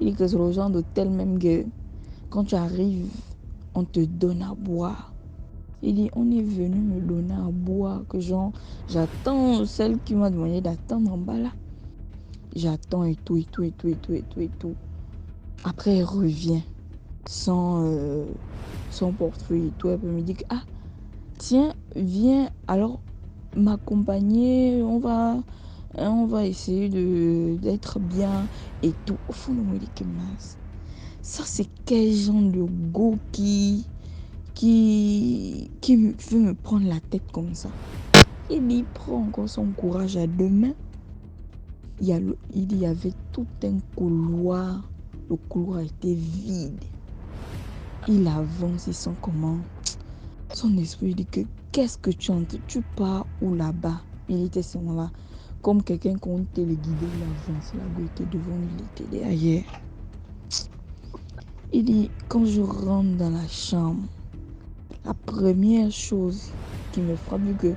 Il dit que c'est le genre d'hôtel même que quand tu arrives, on te donne à boire. Il dit, on est venu me donner à boire, que genre, j'attends celle qui m'a demandé d'attendre en bas là. J'attends et tout. Après, elle revient sans son portefeuille et tout. Elle me dit que, tiens, viens alors m'accompagner. On va essayer d'être bien et tout. Au fond de moi, il dit que mince. Ça, c'est quel genre de go qui veut me prendre la tête comme ça. Il prend encore son courage à deux mains. Il y avait tout un couloir. Le couloir était vide. Il avance, il sent comment. Son esprit dit que qu'est-ce que tu entends? Tu pars où là-bas? Il était seulement là. Comme quelqu'un qui ont téléguidé, il avance. La go était devant lui, il était derrière. Il dit, quand je rentre dans la chambre, la première chose qui me frappe, vu que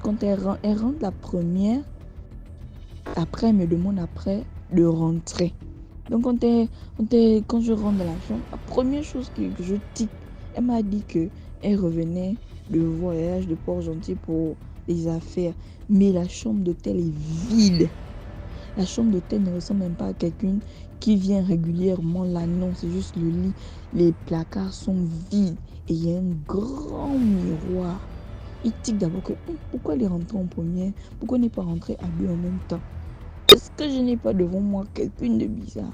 quand elle rentre la première, après elle me demande de rentrer. Donc quand je rentre dans la chambre, la première chose que je tique, elle m'a dit qu'elle revenait de voyage de Port-Gentil pour les affaires. Mais la chambre d'hôtel est vide. La chambre d'hôtel ne ressemble même pas à quelqu'un qui vient régulièrement là. Non, c'est juste le lit. Les placards sont vides. Et il y a un grand miroir Il tique d'abord que pourquoi il est rentré en première, pourquoi il n'est pas rentré à deux en même temps. Est-ce que je n'ai pas devant moi quelqu'un de bizarre?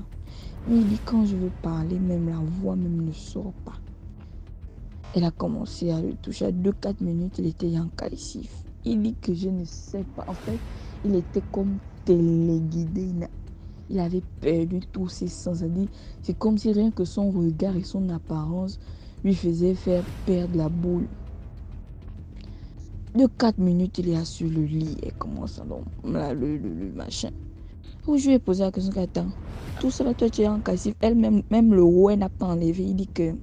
Mais il dit quand je veux parler, même la voix même ne sort pas. Elle a commencé à le toucher. À 2-4 minutes, il était yankalisif. Il dit que je ne sais pas. En fait, il était comme téléguidé. Il avait perdu tous ses sens. C'est comme si rien que son regard et son apparence lui faisaient faire perdre la boule. De 4 minutes, il est sur le lit et commence donc là, le machin. Où je lui ai posé la question qu'attends, tout cela, toi tu es en cassif. Elle-même, même le rouet n'a pas enlevé. Il dit que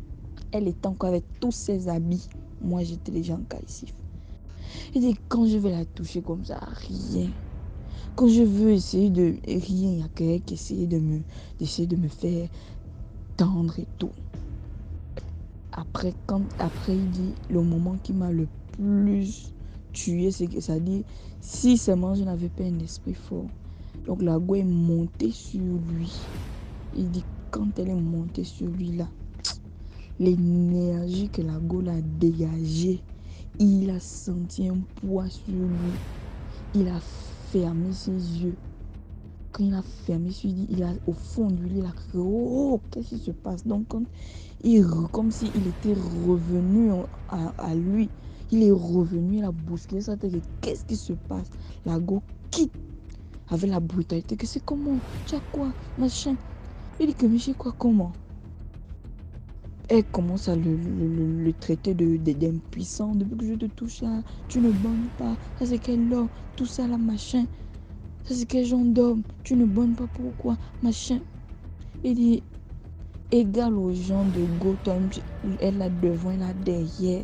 elle est encore avec tous ses habits. Moi, j'étais déjà en cassif. Il dit quand je vais la toucher comme ça, rien. Quand je veux essayer de rien, il y a quelqu'un qui essaie d'essayer de me faire tendre et tout. Après, il dit le moment qui m'a le plus tué, c'est que ça dit si seulement je n'avais pas un esprit fort. Donc la go est montée sur lui. Il dit quand elle est montée sur lui là, l'énergie que la go a dégagée, il a senti un poids sur lui. Il a fermé ses yeux. Quand il a fermé ses yeux, il a au fond de lui, il a crié oh, qu'est-ce qui se passe? Donc quand comme s'il était revenu à lui, il est revenu, il a bousculé sa tête. Qu'est-ce qui se passe? La go quitte avec la brutalité. Que c'est comment? Tu as quoi? Machin. Il dit que mais j'ai quoi? Comment? Elle commence à le traiter d'impuissant. Depuis que je te touche là, tu ne bonnes pas. Ça c'est quel homme? Tout ça là, machin. Ça c'est quel genre d'homme? Tu ne bonnes pas, pourquoi? Machin. Il dit égal aux gens de Gotham. Elle a devant, elle a derrière.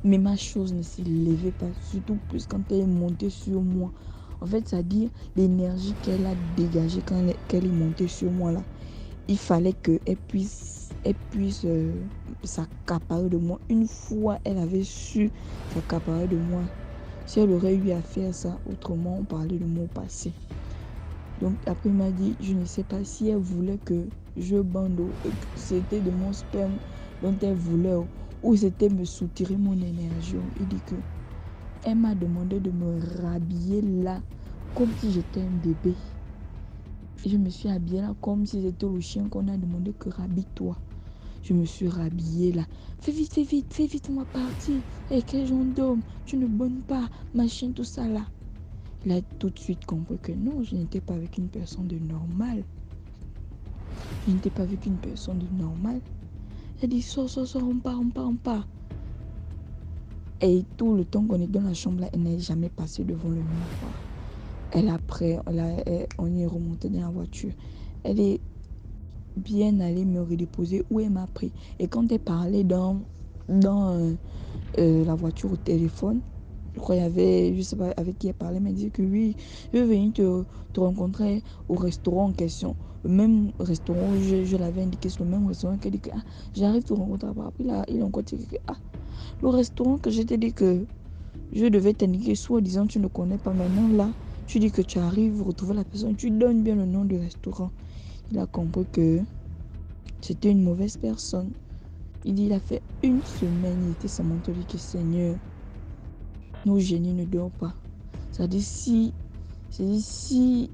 Mais ma chose ne s'est levée pas. Surtout plus quand elle est montée sur moi. En fait, ça dit l'énergie qu'elle a dégagée quand elle est montée sur moi là. Il fallait qu'elle puisse s'accaparer de moi. Une fois, elle avait su s'accaparer de moi. Si elle aurait eu à faire ça, autrement, on parlait de mon passé. Donc après, il m'a dit, je ne sais pas si elle voulait que je bande et que c'était de mon sperme dont elle voulait ou c'était me soutirer mon énergie. Il dit que elle m'a demandé de me rhabiller là comme si j'étais un bébé. Et je me suis habillée là comme si c'était le chien qu'on a demandé que rhabille-toi. Je me suis rhabillée là. Fais vite, on va partir. Et quel genre d'homme? Tu ne bonnes pas, machin, tout ça là. Il a tout de suite compris que non, je n'étais pas avec une personne de normale. Je n'étais pas avec une personne de normale. Elle dit, sors, on part. Et tout le temps qu'on est dans la chambre là, elle n'est jamais passée devant le miroir. On est remonté dans la voiture. Elle est bien allée me redéposer où elle m'a pris. Et quand elle parlait dans la voiture au téléphone, je crois qu'il y avait, je sais pas avec qui elle parlait, mais elle disait que oui, je vais venir te rencontrer au restaurant en question. Le même restaurant où je l'avais indiqué, c'est le même restaurant qu'elle dit que j'arrive te rencontrer. Après, il a encore dit que le restaurant que je t'ai dit que je devais t'indiquer, soi-disant tu ne connais pas. Maintenant là, tu dis que tu arrives, retrouver la personne, tu donnes bien le nom du restaurant. Il a compris que c'était une mauvaise personne. Il dit il a fait 1 semaine, il était sans mentor, il dit que Seigneur, nos génies ne dorment pas. C'est-à-dire si je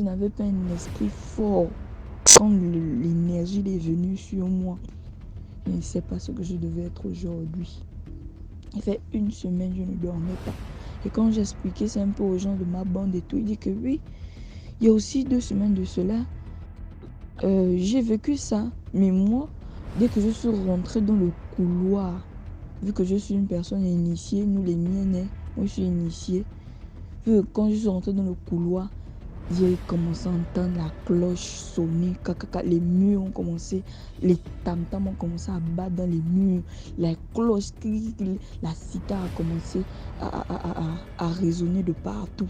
n'avais pas un esprit fort quand l'énergie est venue sur moi, je ne sais pas ce que je devais être aujourd'hui. Il fait 1 semaine, je ne dormais pas. Et quand j'expliquais ça un peu aux gens de ma bande et tout, il dit que oui, il y a aussi 2 semaines de cela, j'ai vécu ça. Mais moi, dès que je suis rentrée dans le couloir, vu que je suis une personne initiée, nous les miennes, moi je suis initiée, vu que quand je suis rentrée dans le couloir, j'ai commencé à entendre la cloche sonner, les murs ont commencé, les tam-tams ont commencé à battre dans les murs, la cloche, la cithare a commencé à résonner de partout.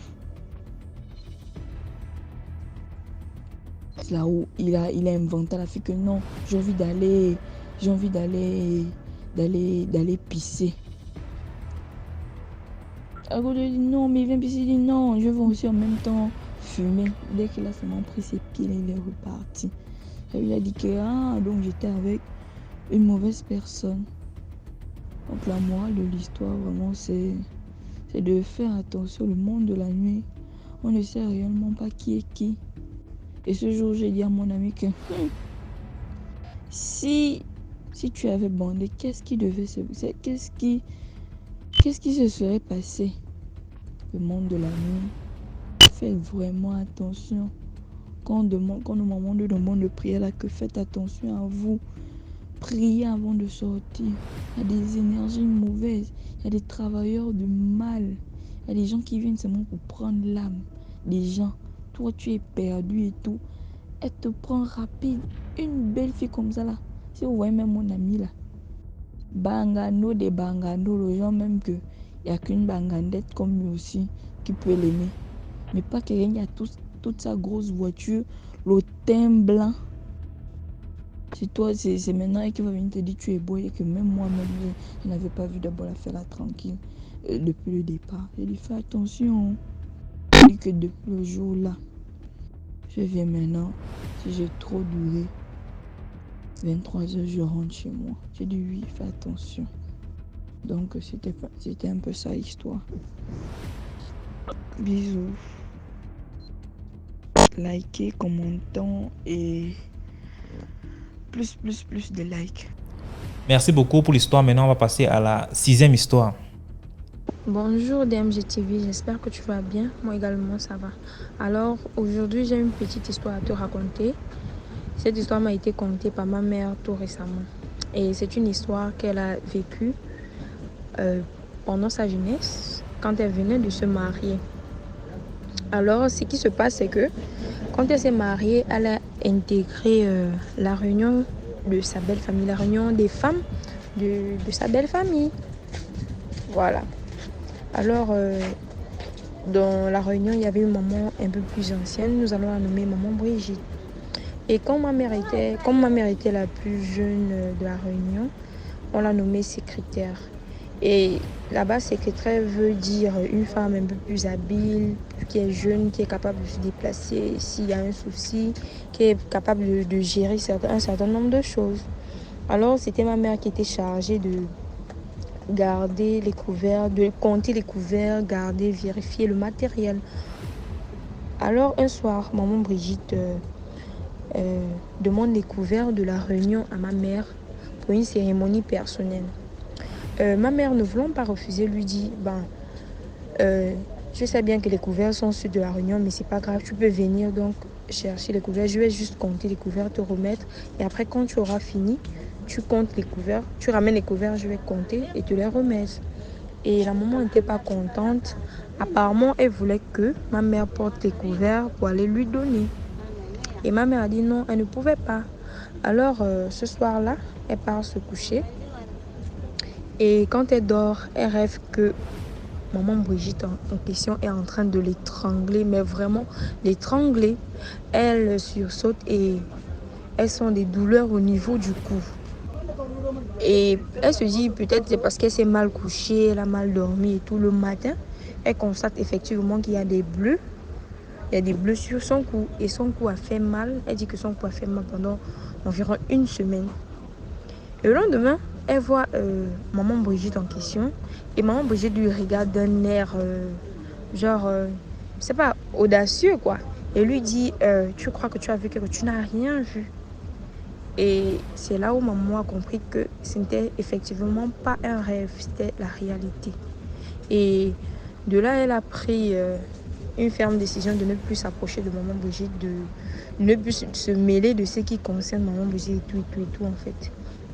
C'est là où il a inventé la fille que non, j'ai envie d'aller pisser. Alors il dit non, mais il vient pisser, il dit non, je vais aussi en même temps fumer. Dès qu'il a seulement pris ses pieds, il est reparti. Et il a dit que donc j'étais avec une mauvaise personne. Donc la morale de l'histoire, vraiment, c'est de faire attention. Le monde de la nuit, on ne sait réellement pas qui est qui. Et ce jour, j'ai dit à mon ami que si tu avais bandé, qu'est-ce qui se serait passé? Le monde de la nuit, faites vraiment attention. Quand on nous demande de prière là, que faites attention à vous. Priez avant de sortir. Il y a des énergies mauvaises. Il y a des travailleurs de mal. Il y a des gens qui viennent seulement pour prendre l'âme des gens. Toi, tu es perdu et tout. Elle te prend rapide. Une belle fille comme ça là. Si vous voyez même mon ami là. Bangano des Bangano. Les gens même que il n'y a qu'une Bangandette comme lui aussi qui peut l'aimer. Mais pas quelqu'un qui a toute sa grosse voiture. Le teint blanc. C'est toi, c'est maintenant qu'il va venir te dire tu es beau et que même moi-même, je n'avais pas vu d'abord la faire là tranquille depuis le départ. J'ai dit fais attention. J'ai dit que depuis le jour là, je viens maintenant. Si j'ai trop duré, 23h, je rentre chez moi. J'ai dit oui, fais attention. Donc c'était un peu ça l'histoire. Bisous. Likez, commentons et plus de likes.
Merci beaucoup pour l'histoire. Maintenant, on va passer à la 6e histoire.
Bonjour DMG TV, j'espère que tu vas bien. Moi également, ça va. Alors, aujourd'hui, j'ai une petite histoire à te raconter. Cette histoire m'a été contée par ma mère tout récemment. Et c'est une histoire qu'elle a vécue pendant sa jeunesse, quand elle venait de se marier. Alors, ce qui se passe, c'est que quand elle s'est mariée, elle a intégré la réunion de sa belle famille, la réunion des femmes de sa belle famille. Voilà. Alors, dans la réunion, il y avait une maman un peu plus ancienne. Nous allons la nommer maman Brigitte. Et comme ma mère était la plus jeune de la réunion, on l'a nommée secrétaire. Et là-bas, secrétaire veut dire une femme un peu plus habile, qui est jeune, qui est capable de se déplacer s'il y a un souci, qui est capable de gérer un certain nombre de choses. Alors, c'était ma mère qui était chargée de garder les couverts, de compter les couverts, garder, vérifier le matériel. Alors, un soir, maman Brigitte demande les couverts de la réunion à ma mère pour une cérémonie personnelle. Ma mère, ne voulant pas refuser, lui dit je sais bien que les couverts sont ceux de la réunion, mais c'est pas grave, tu peux venir donc chercher les couverts. Je vais juste compter les couverts, te remettre. Et après, quand tu auras fini, tu comptes les couverts, tu ramènes les couverts, je vais compter et te les remettre. Et la maman n'était pas contente. Apparemment, elle voulait que ma mère porte les couverts pour aller lui donner. Et ma mère a dit non, elle ne pouvait pas. Alors, ce soir-là, elle part se coucher. Et quand elle dort, elle rêve que maman Brigitte en question est en train de l'étrangler, mais vraiment l'étrangler. Elle sursaute et elles sont des douleurs au niveau du cou. Et elle se dit peut-être c'est parce qu'elle s'est mal couchée, elle a mal dormi et tout. Le matin, elle constate effectivement qu'il y a des bleus. Il y a des bleus sur son cou et son cou a fait mal. Elle dit que son cou a fait mal pendant environ une semaine. Et le lendemain, elle voit maman Brigitte en question. Et maman Brigitte lui regarde d'un air c'est pas audacieux quoi. Et lui dit, tu crois que tu as vu quelque chose? Tu n'as rien vu. Et c'est là où maman a compris que ce n'était effectivement pas un rêve, c'était la réalité. Et de là, elle a pris une ferme décision de ne plus s'approcher de maman Brigitte, de ne plus se mêler de ce qui concerne maman Brigitte et tout en fait.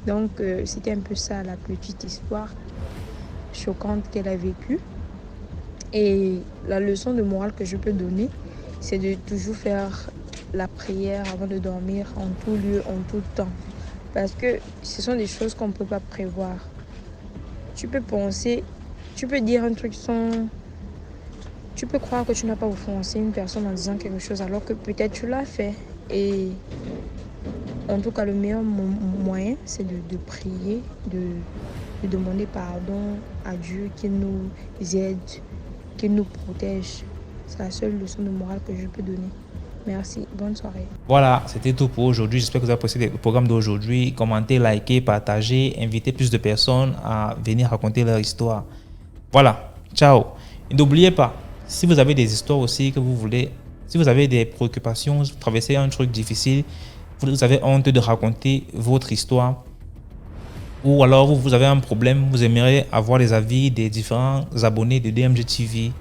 Donc c'était un peu ça la petite histoire choquante qu'elle a vécue. Et la leçon de morale que je peux donner, c'est de toujours faire la prière avant de dormir en tout lieu, en tout temps. Parce que ce sont des choses qu'on ne peut pas prévoir. Tu peux penser, tu peux dire un truc sans... Tu peux croire que tu n'as pas offensé une personne en disant quelque chose alors que peut-être tu l'as fait. Et en tout cas, le meilleur moyen, c'est de prier, de demander pardon à Dieu qu'il nous aide, qu'il nous protège. C'est la seule leçon de morale que je peux donner. Merci, bonne soirée.
Voilà, c'était tout pour aujourd'hui. J'espère que vous avez apprécié le programme d'aujourd'hui. Commentez, likez, partagez, invitez plus de personnes à venir raconter leur histoire. Voilà, ciao. Et n'oubliez pas, si vous avez des histoires aussi que vous voulez, si vous avez des préoccupations, vous traversez un truc difficile, vous avez honte de raconter votre histoire, ou alors vous avez un problème, vous aimeriez avoir les avis des différents abonnés de DMG TV,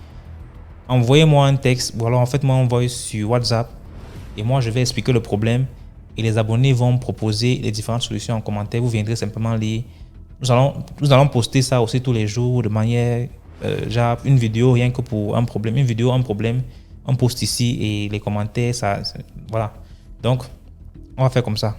envoyez-moi un texte, ou alors en fait, moi envoyez sur WhatsApp, et moi je vais expliquer le problème, et les abonnés vont proposer les différentes solutions en commentaire, vous viendrez simplement lire. Nous allons poster ça aussi tous les jours de manière, genre une vidéo rien que pour un problème, une vidéo, un problème, on poste ici et les commentaires, voilà. Donc, on va faire comme ça.